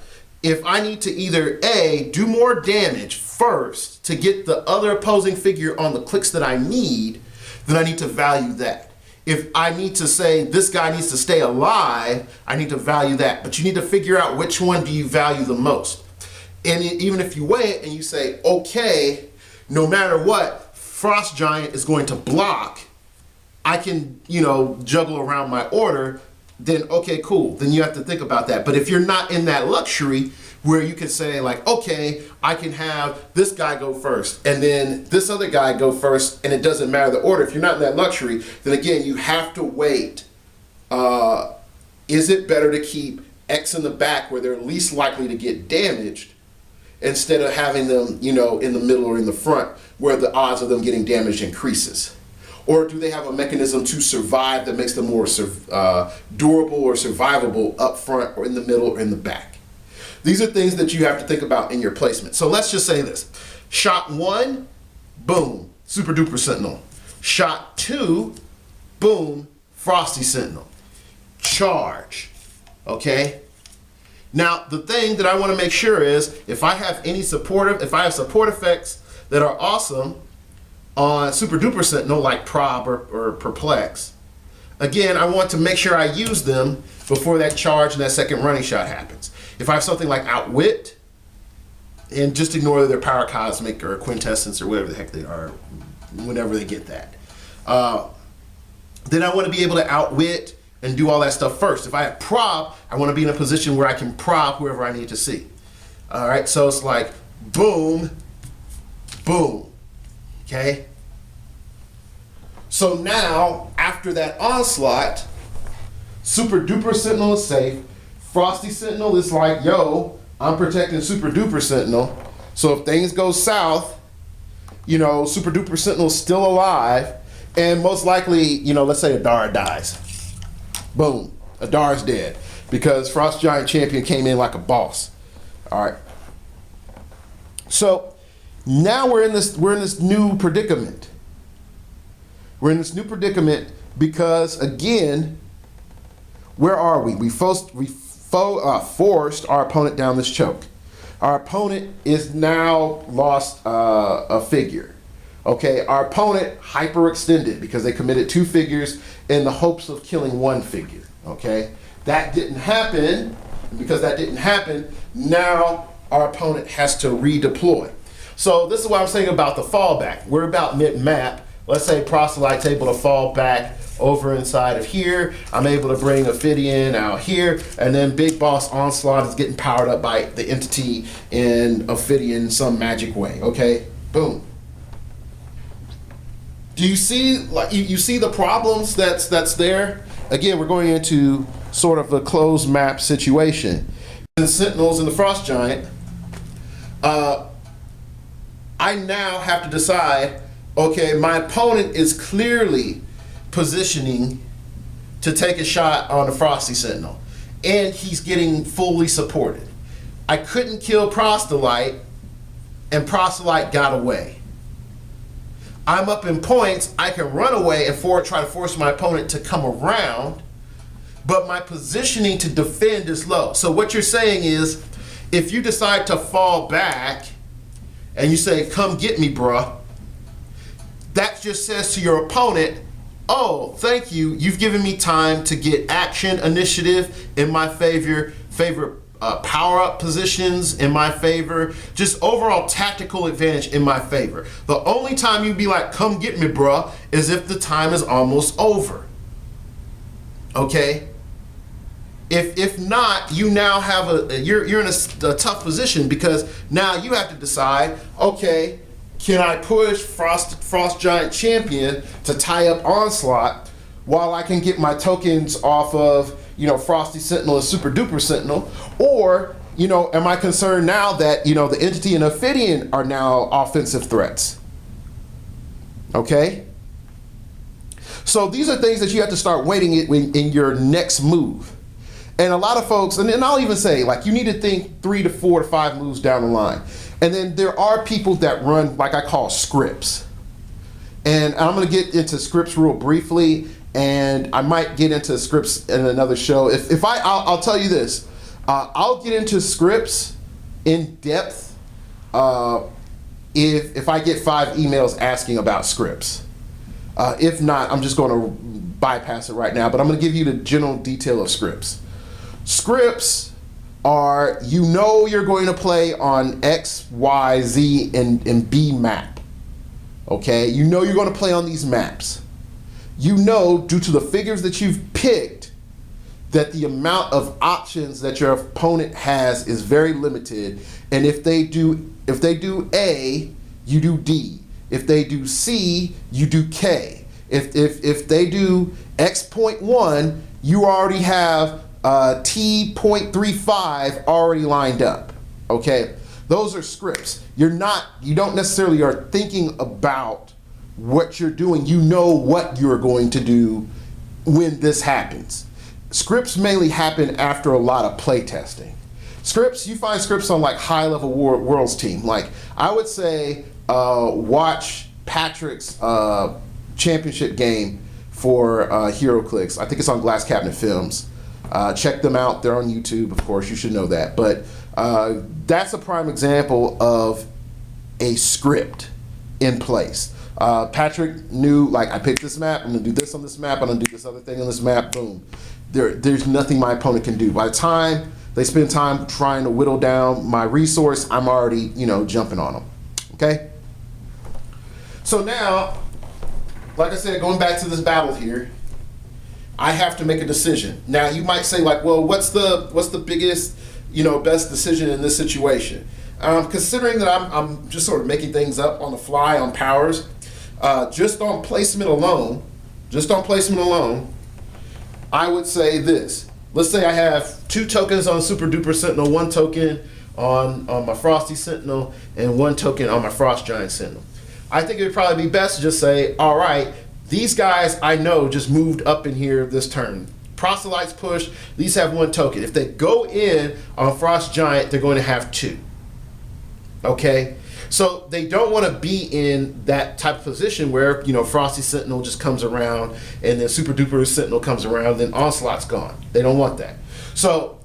if I need to either A, do more damage first to get the other opposing figure on the clicks that I need, then I need to value that. If I need to say this guy needs to stay alive, I need to value that. But you need to figure out which one do you value the most. And even if you weigh it and you say, okay, no matter what, Frost Giant is going to block, I can, juggle around my order then okay, cool. Then you have to think about that. But if you're not in that luxury where you can say like, okay, I can have this guy go first and then this other guy go first, and it doesn't matter the order. If you're not in that luxury, then again, you have to wait. Is it better to keep X in the back where they're least likely to get damaged instead of having them, you know, in the middle or in the front where the odds of them getting damaged increases? Or do they have a mechanism to survive that makes them more durable or survivable up front or in the middle or in the back? These are things that you have to think about in your placement. So let's just say this. Shot 1, boom, Super Duper Sentinel. Shot 2, boom, Frosty Sentinel. Charge, okay? Now, the thing that I want to make sure is if I have support effects that are awesome on Super Duper Sentinel, like Prob or Perplex, again, I want to make sure I use them before that charge and that second running shot happens. If I have something like Outwit, and just ignore that they're Pyrocosmic or Quintessence or whatever the heck they are, whenever they get that, then I want to be able to Outwit and do all that stuff first. If I have Prob, I want to be in a position where I can Prob whoever I need to see. All right, so it's like boom, boom, okay? So now, after that onslaught, Super Duper Sentinel is safe. Frosty Sentinel is like, yo, I'm protecting Super Duper Sentinel. So if things go south, you know, Super Duper Sentinel is still alive, and most likely, you know, let's say Adara dies. Boom, Adara's dead because Frost Giant Champion came in like a boss. All right. So now we're in this new predicament. We're in this new predicament because again, where are we? We forced our opponent down this choke. Our opponent is now lost a figure. Okay, our opponent hyperextended because they committed 2 figures in the hopes of killing 1 figure. Okay, that didn't happen. Because that didn't happen, now our opponent has to redeploy. So this is what I'm saying about the fallback. We're about mid-map. Let's say Proselyte's able to fall back over inside of here. I'm able to bring Ophidian out here, and then Big Boss Onslaught is getting powered up by the entity in Ophidian some magic way. Okay, boom. Do you see, like, you see the problems that's there? Again, we're going into sort of a closed map situation. The Sentinels and the Frost Giant, I now have to decide, okay, my opponent is clearly positioning to take a shot on the Frosty Sentinel, and he's getting fully supported. I couldn't kill Proselyte, and Proselyte got away. I'm up in points, I can run away and try to force my opponent to come around, but my positioning to defend is low. So what you're saying is, if you decide to fall back and you say, come get me, bruh, that just says to your opponent, oh, thank you, you've given me time to get action initiative in my favor, power-up positions in my favor, just overall tactical advantage in my favor. The only time you'd be like, come get me, bruh, is if the time is almost over. Okay? If not, you now have you're in a tough position because now you have to decide, okay, can I push Frost Giant Champion to tie up Onslaught while I can get my tokens off of, you know, Frosty Sentinel and Super Duper Sentinel? Or, you know, am I concerned now that, you know, the entity and Ophidian are now offensive threats? Okay? So these are things that you have to start weighting in your next move. And a lot of folks, and I'll even say, like, you need to think 3 to 4 to 5 moves down the line. And then there are people that run, like I call scripts. And I'm going to get into scripts real briefly, and I might get into scripts in another show. I'll tell you this, I'll get into scripts in depth if I get 5 emails asking about scripts. If not, I'm just going to bypass it right now, but I'm going to give you the general detail of scripts. Scripts are, you know, you're going to play on X, Y, Z, and B map. Okay, you know you're going to play on these maps. You know, due to the figures that you've picked, that the amount of options that your opponent has is very limited. And if they do A, you do D. If they do C, you do K. If they do X.1, you already have T.35 already lined up. Okay, those are scripts. You don't necessarily are thinking about what you're doing. You know what you're going to do when this happens. Scripts mainly happen after a lot of play testing. Scripts, you find scripts on like high level worlds team. Like I would say, watch Patrick's championship game for HeroClix. I think it's on Glass Cabinet Films. Check them out. They're on YouTube, of course. You should know that. But that's a prime example of a script in place. Patrick knew, like, I picked this map, I'm going to do this on this map, I'm going to do this other thing on this map, boom. There's nothing my opponent can do. By the time they spend time trying to whittle down my resource, I'm already, jumping on them. Okay? So now, like I said, going back to this battle here, I have to make a decision. Now, you might say, like, well, what's the biggest, best decision in this situation? Considering that I'm just sort of making things up on the fly on powers, just on placement alone, I would say this. Let's say I have 2 tokens on Super Duper Sentinel, 1 token on my Frosty Sentinel, and 1 token on my Frost Giant Sentinel. I think it would probably be best to just say, all right, these guys I know just moved up in here this turn. Proselytes push, these have 1 token. If they go in on Frost Giant, they're going to have 2. Okay? So they don't want to be in that type of position where, Frosty Sentinel just comes around and then Super Duper Sentinel comes around, then Onslaught's gone. They don't want that. So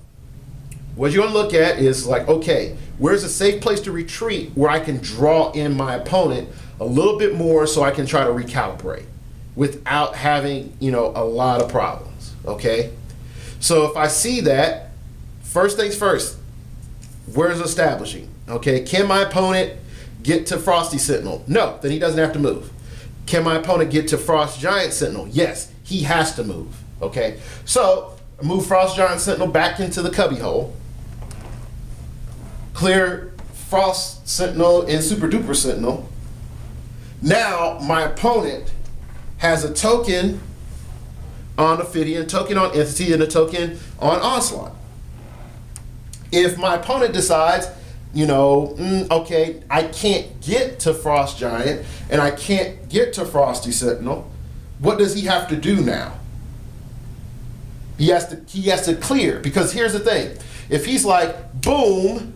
what you're going to look at is like, okay, where's a safe place to retreat where I can draw in my opponent a little bit more so I can try to recalibrate without having, a lot of problems, okay? So if I see that, first things first, where's establishing? Okay, can my opponent get to Frosty Sentinel? No, then he doesn't have to move. Can my opponent get to Frost Giant Sentinel? Yes, he has to move, okay? So move Frost Giant Sentinel back into the cubby hole. Clear Frost Sentinel and Super Duper Sentinel. Now my opponent has a token on Ophidian, token on Entity, and a token on Onslaught. If my opponent decides, okay, I can't get to Frost Giant and I can't get to Frosty Sentinel, what does he have to do now? He has to clear, because here's the thing. If he's like, boom,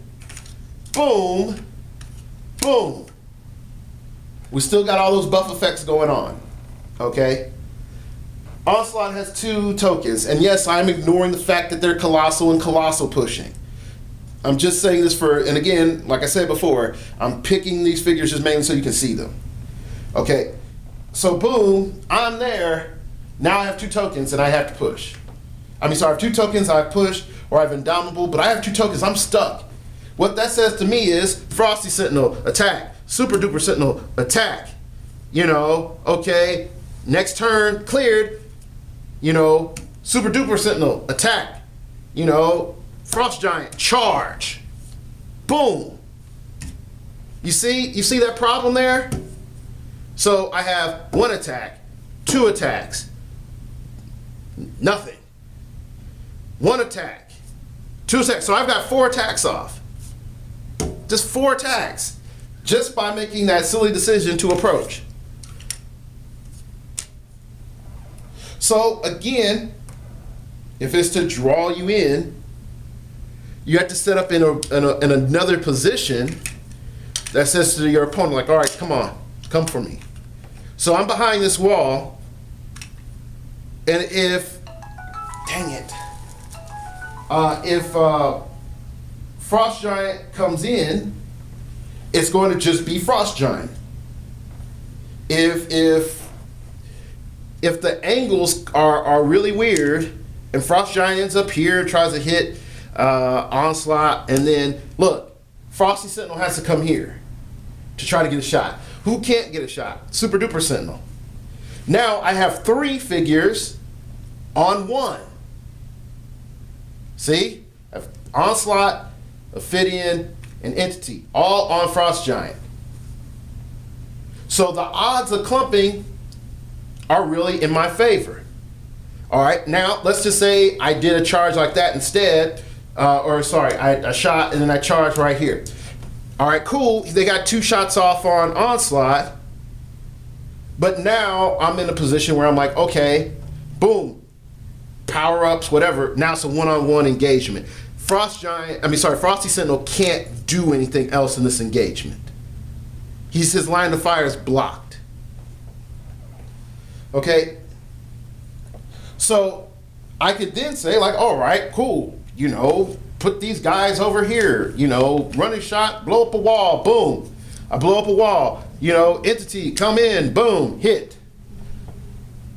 boom, boom, we still got all those buff effects going on, okay? Onslaught has 2 tokens, and yes, I'm ignoring the fact that they're Colossal and Colossal pushing. I'm just saying this and again, like I said before, I'm picking these figures just mainly so you can see them. Okay, so boom, I'm there. Now I have 2 tokens and I have to push. I have 2 tokens, I've pushed, or I've Indomitable, but I have 2 tokens, I'm stuck. What that says to me is, Frosty Sentinel, attack. Super Duper Sentinel, attack. Okay, next turn, cleared. Super Duper Sentinel, attack. Frost Giant, charge. Boom. You see that problem there? So I have 1 attack, 2 attacks, nothing. 1 attack, 2 attacks. So I've got 4 attacks off. Just 4 attacks. Just by making that silly decision to approach. So again, if it's to draw you in, you have to set up in another position that says to your opponent, like, all right, come on, come for me. So I'm behind this wall, and if Frost Giant comes in, it's going to just be Frost Giant. If the angles are really weird, and Frost Giant ends up here, tries to hit Onslaught, and then look, Frosty Sentinel has to come here to try to get a shot. Who can't get a shot? Super Duper Sentinel. Now I have 3 figures on 1. See? Onslaught, Ophidian, and Entity, all on Frost Giant. So the odds of clumping are really in my favor. All right, now let's just say I did a charge like that instead, I shot and then I charged right here. All right, cool. They got 2 shots off on Onslaught, but now I'm in a position where I'm like, okay, boom, power-ups, whatever. Now it's a one-on-one engagement. Frosty Sentinel can't do anything else in this engagement. His line of fire is blocked. Okay? So I could then say, like, all right, cool, put these guys over here, running shot, blow up a wall, boom. I blow up a wall, Entity, come in, boom, hit.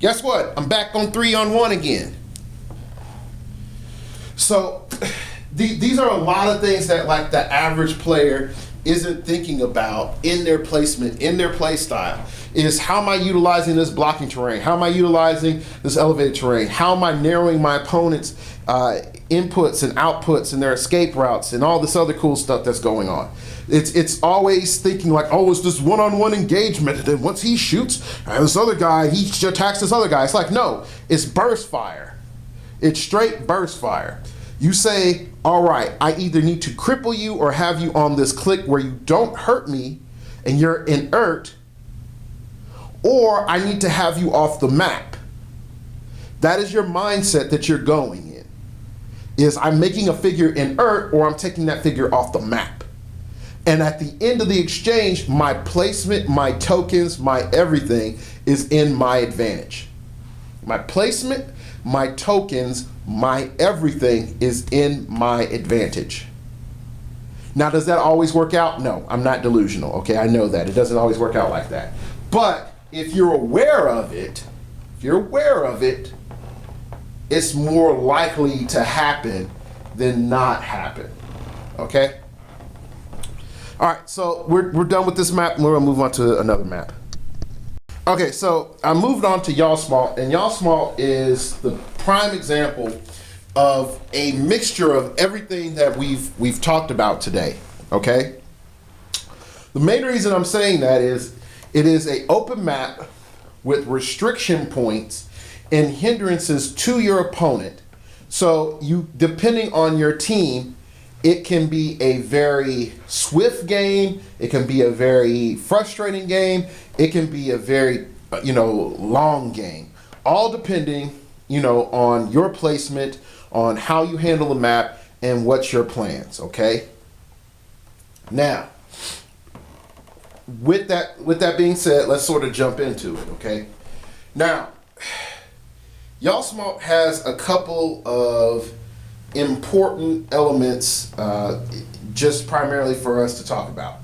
Guess what? I'm back on 3-on-1 again. So these are a lot of things that like the average player isn't thinking about in their placement, in their play style, is how am I utilizing this blocking terrain? How am I utilizing this elevated terrain? How am I narrowing my opponent's inputs and outputs and their escape routes and all this other cool stuff that's going on? It's always thinking like, oh, it's this one-on-one engagement, and then once he shoots, this other guy, he attacks this other guy. It's like, no, it's burst fire. It's straight burst fire. You say, all right, I either need to cripple you or have you on this click where you don't hurt me and you're inert, or I need to have you off the map. That is your mindset that you're going in. Is I'm making a figure inert or I'm taking that figure off the map. And at the end of the exchange, my placement, my tokens, my everything is in my advantage. My placement, my tokens, my everything is in my advantage. Now, does that always work out? No, I'm not delusional, okay? I know that. It doesn't always work out like that. But if you're aware of it, it's more likely to happen than not happen, okay? All right, so we're done with this map, and we're gonna move on to another map. Okay, so I moved on to Yawsmalt, and Yawsmalt is the prime example of a mixture of everything that we've talked about today, okay? The main reason I'm saying that is it is an open map with restriction points and hindrances to your opponent. So you, depending on your team, it can be a very swift game, it can be a very frustrating game, it can be a very, long game. All depending, on your placement, on how you handle the map, and what's your plans, okay? Now, with that being said, let's sort of jump into it, okay? Now, Yawsmalt has a couple of important elements just primarily for us to talk about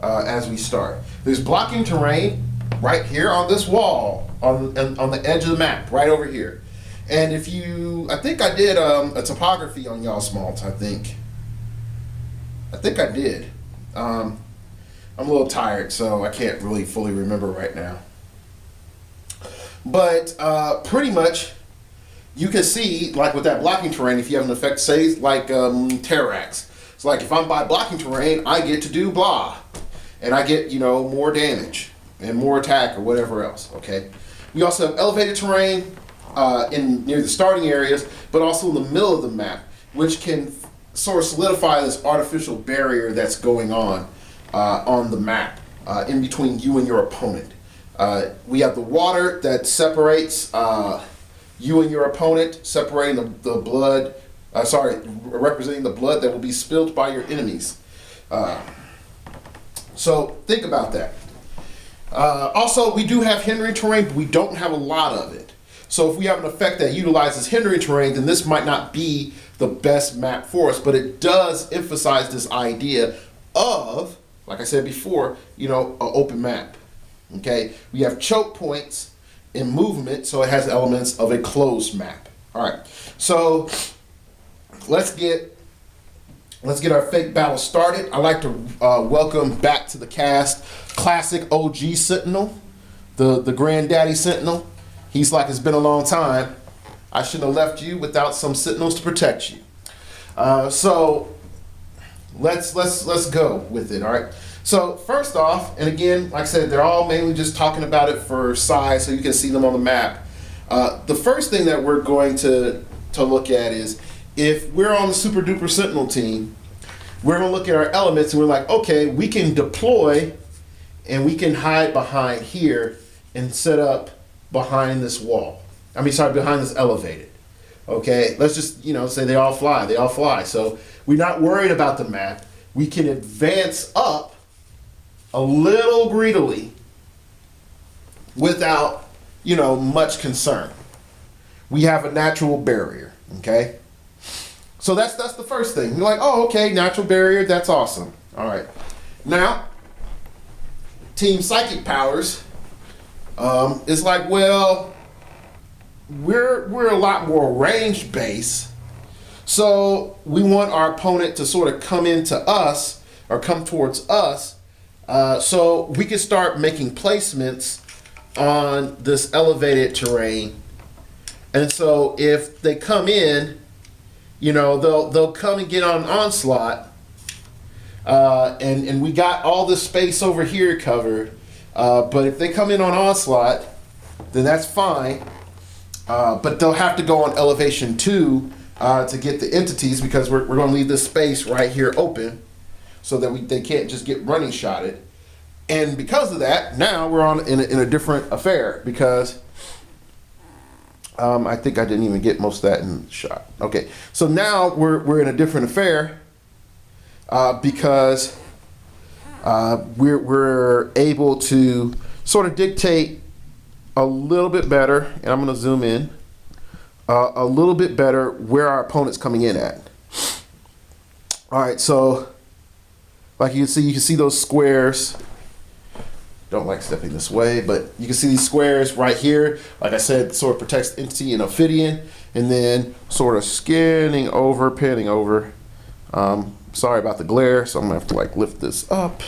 as we start. There's blocking terrain right here on this wall on the edge of the map, right over here. And I think I did a topography on Yawsmalt, I think I did. I'm a little tired, so I can't really fully remember right now. But pretty much, you can see, like with that blocking terrain, if you have an effect, say, like Terrax. It's like, if I'm by blocking terrain, I get to do blah. And I get, more damage and more attack or whatever else, okay? We also have elevated terrain near the starting areas, but also in the middle of the map, which can sort of solidify this artificial barrier that's going on the map in between you and your opponent. We have the water that separates you and your opponent, separating the blood, representing the blood that will be spilled by your enemies. So think about that. Also, we do have hindering terrain, but we don't have a lot of it. So if we have an effect that utilizes hindering terrain, then this might not be the best map for us, but it does emphasize this idea of, like I said before, an open map. Okay, we have choke points in movement, so it has elements of a closed map. All right, so let's get our fake battle started. I'd like to welcome back to the cast classic OG Sentinel, the granddaddy Sentinel. He's like, it's been a long time. I shouldn't have left you without some Sentinels to protect you. So let's go with it. All right. So first off, and again, like I said, they're all mainly just talking about it for size, so you can see them on the map. The first thing that we're going to look at is if we're on the Super Duper Sentinel team, we're going to look at our elements and we're like, okay, we can deploy and we can hide behind here and set up behind this wall. I mean, sorry, behind this elevated. Okay, let's just, say they all fly. So we're not worried about the map. We can advance up a little greedily without, much concern. We have a natural barrier, okay? So that's the first thing. You're like, oh, okay, natural barrier, that's awesome. All right. Now, Team Psychic Powers is like, well, we're a lot more range based, so we want our opponent to sort of come into us or come towards us, so we can start making placements on this elevated terrain. And so if they come in, they'll come and get on onslaught, and we got all this space over here covered. But if they come in on onslaught, then that's fine. But they'll have to go on elevation 2 to get the entities, because we're going to leave this space right here open so that they can't just get running shotted. And because of that, now we're on in a different affair, because I think I didn't even get most of that in the shot. Okay, so now we're in a different affair because we're able to sort of dictate a little bit better, and I'm going to zoom in a little bit better where our opponent's coming in at. All right, so like you can see those squares. Don't like stepping this way, but you can see these squares right here. Like I said, sort of protects the entity in Ophidian, and then sort of scanning over, panning over. Sorry about the glare, so I'm gonna have to lift this up.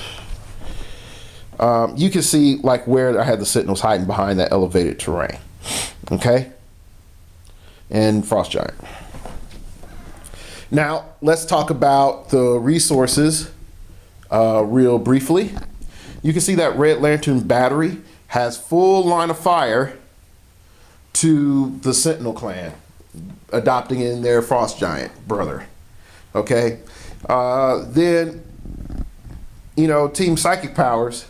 You can see where I had the Sentinels hiding behind that elevated terrain. Okay, and Frost Giant. Now let's talk about the resources real briefly. You can see that Red Lantern battery has full line of fire to the Sentinel clan, adopting in their Frost Giant brother. Okay, then Team Psychic Powers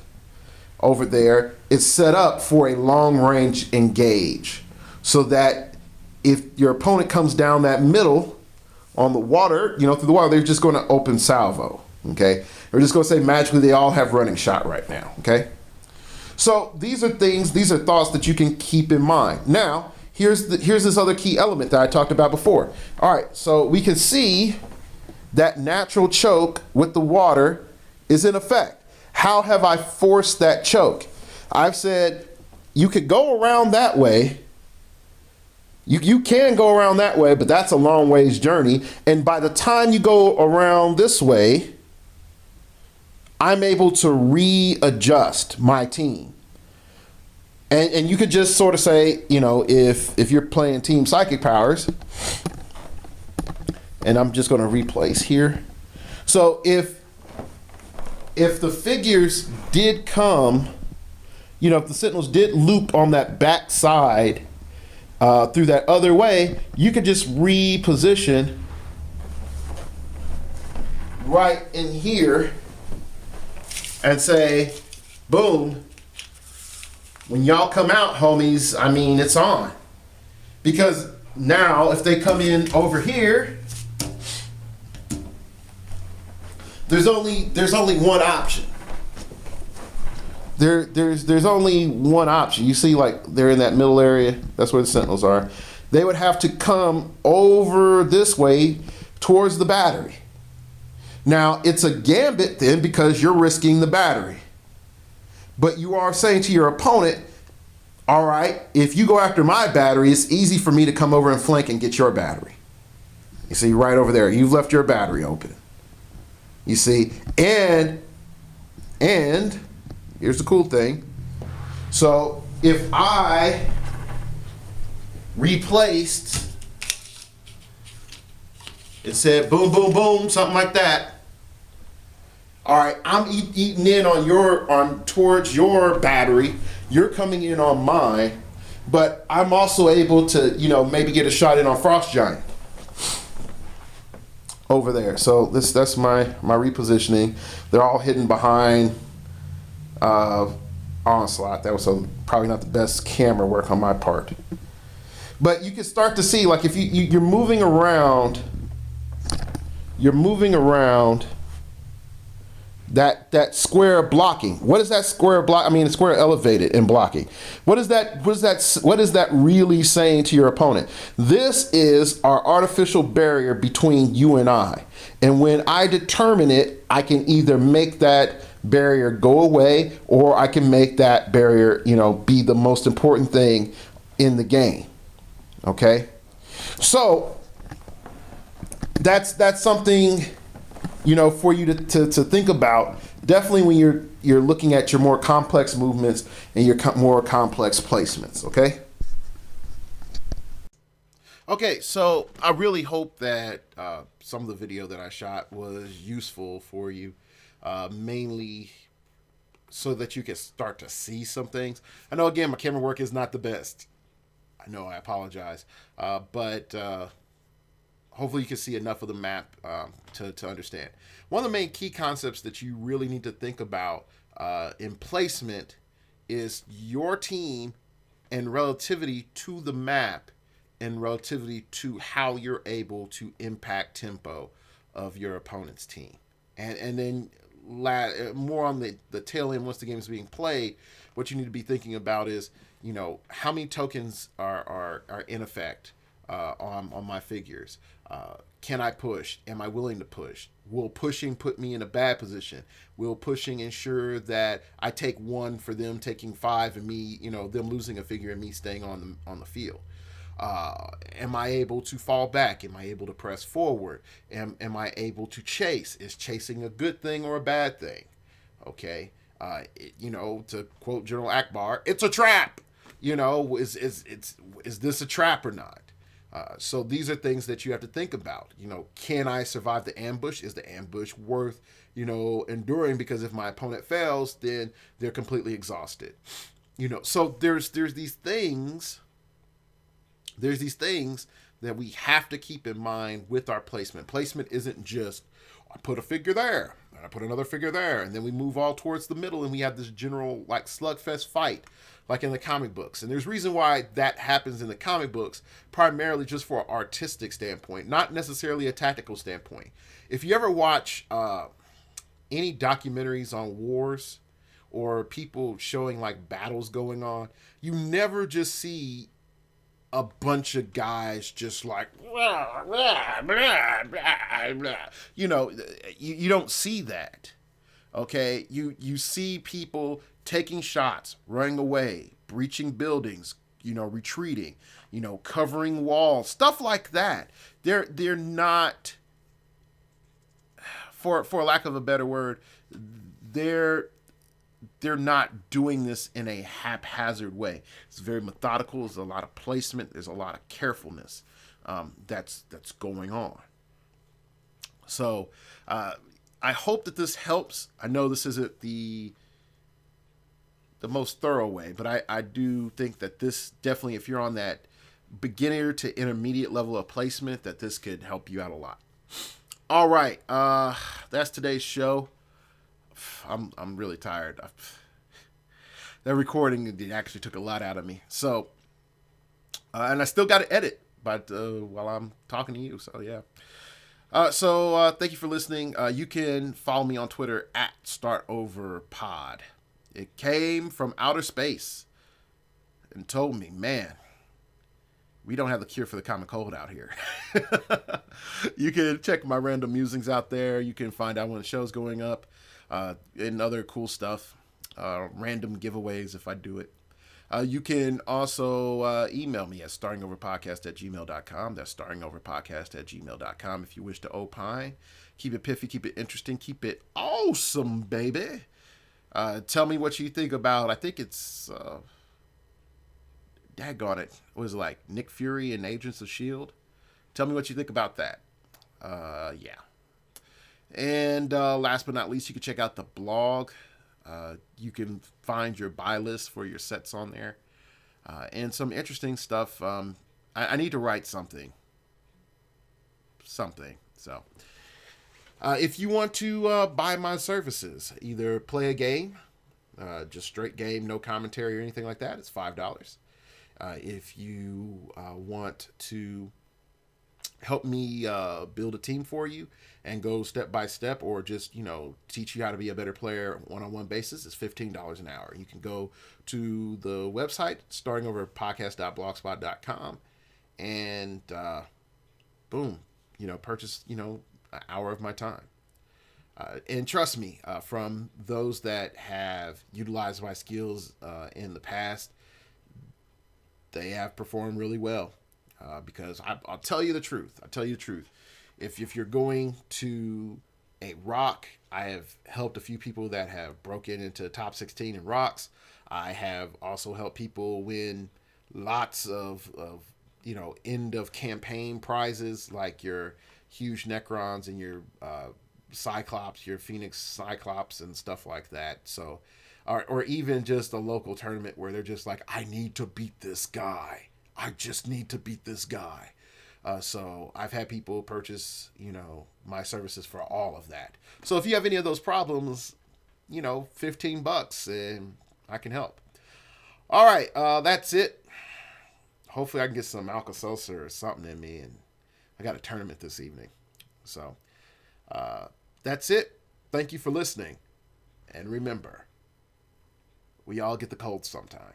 over there is set up for a long range engage, so that if your opponent comes down that middle on the water, through the water, they're just going to open salvo. Okay, we're just going to say magically they all have running shot right now. Okay, so these are thoughts that you can keep in mind. Now here's this other key element that I talked about before. All right, so we can see that natural choke with the water is in effect. How have I forced that choke? I've said you could go around that way. You can go around that way, but that's a long ways journey. And by the time you go around this way, I'm able to readjust my team. And you could just sort of say, if you're playing Team Psychic Powers, and I'm just going to replace here. So if the figures did come, if the Sentinels did loop on that back side through that other way, you could just reposition right in here and say, boom, when y'all come out, homies, I mean, it's on. Because now if they come in over here, there's only one option. There's only one option. You see, they're in that middle area. That's where the Sentinels are. They would have to come over this way towards the battery. Now, it's a gambit then, because you're risking the battery. But you are saying to your opponent, all right, if you go after my battery, it's easy for me to come over and flank and get your battery. You see, right over there, you've left your battery open. You see, and here's the cool thing. So if I replaced It said boom, boom, boom, something like that. All right, I'm eating in on towards your battery. You're coming in on mine, but I'm also able to, maybe get a shot in on Frost Giant over there. So that's my repositioning. They're all hidden behind Onslaught. That was probably not the best camera work on my part, but you can start to see, like, if you're moving around, that square blocking. What is that square block? I mean, the square elevated and blocking. What is that really saying to your opponent? This is our artificial barrier between you and I. And when I determine it, I can either make that barrier go away, or I can make that barrier, be the most important thing in the game. Okay? So that's something, for you to think about. Definitely when you're looking at your more complex movements and your more complex placements. Okay, so I really hope that some of the video that I shot was useful for you, mainly so that you can start to see some things. I know, again, my camera work is not the best. I know, I apologize, but hopefully you can see enough of the map to understand. One of the main key concepts that you really need to think about in placement is your team and relativity to the map, and relativity to how you're able to impact tempo of your opponent's team. And then more on the tail end, once the game is being played, what you need to be thinking about is, how many tokens are in effect on my figures. Can I push? Am I willing to push? Will pushing put me in a bad position? Will pushing ensure that I take one for them taking 5 and me, them losing a figure and me staying on the field? Am I able to fall back? Am I able to press forward? Am I able to chase? Is chasing a good thing or a bad thing? Okay. To quote General Akbar, it's a trap. Is this a trap or not? So these are things that you have to think about. Can I survive the ambush? Is the ambush worth, enduring? Because if my opponent fails, then they're completely exhausted. So there's these things. There's these things that we have to keep in mind with our placement. Placement isn't just, I put a figure there, and I put another figure there, and then we move all towards the middle, and we have this general, like, slugfest fight, like in the comic books. And there's reason why that happens in the comic books, primarily just for an artistic standpoint, not necessarily a tactical standpoint. If you ever watch any documentaries on wars or people showing, like, battles going on, you never just see a bunch of guys just like blah, blah, blah, blah, blah. You don't see that. Okay, you see people taking shots, running away, breaching buildings, retreating, covering walls, stuff like that. They're not, for lack of a better word, they're not doing this in a haphazard way. It's very methodical. There's a lot of placement. There's a lot of carefulness that's going on. So I hope that this helps. I know this isn't the most thorough way, but I do think that this definitely, if you're on that beginner to intermediate level of placement, that this could help you out a lot. All right, that's today's show. I'm really tired. That recording actually took a lot out of me. So, and I still got to edit, but while I'm talking to you. So yeah. So thank you for listening. You can follow me on Twitter at StartOverPod. It came from outer space and told me, man, we don't have the cure for the common cold out here. You can check my random musings out there. You can find out when the show's going up. And other cool stuff, random giveaways if I do it. You can also email me at startingoverpodcast@gmail.com. That's startingoverpodcast@gmail.com if you wish to opine. Keep it piffy, keep it interesting, keep it awesome, baby. Tell me what you think about, I think it's, daggone it, what is it, like Nick Fury and Agents of S.H.I.E.L.D.? Tell me what you think about that. Yeah. And last but not least, you can check out the blog. You can find your buy list for your sets on there, and some interesting stuff. I need to write something. So, if you want to buy my services, either play a game, just straight game, no commentary or anything like that, it's $5. If you want to help me build a team for you and go step by step, or just teach you how to be a better player one-on-one basis, it's $15 an hour. You can go to the website starting over at podcast.blogspot.com and boom, purchase an hour of my time. And trust me, from those that have utilized my skills in the past, they have performed really well. Because I'll tell you the truth. If you're going to a rock, I have helped a few people that have broken into top 16 in rocks. I have also helped people win lots of end of campaign prizes, like your huge Necrons and your Cyclops, your Phoenix Cyclops and stuff like that. So, or even just a local tournament where they're just like, I need to beat this guy. I just need to beat this guy. So I've had people purchase, my services for all of that. So if you have any of those problems, $15 and I can help. All right, that's it. Hopefully I can get some Alka-Seltzer or something in me, and I got a tournament this evening. So that's it. Thank you for listening. And remember, we all get the cold sometime.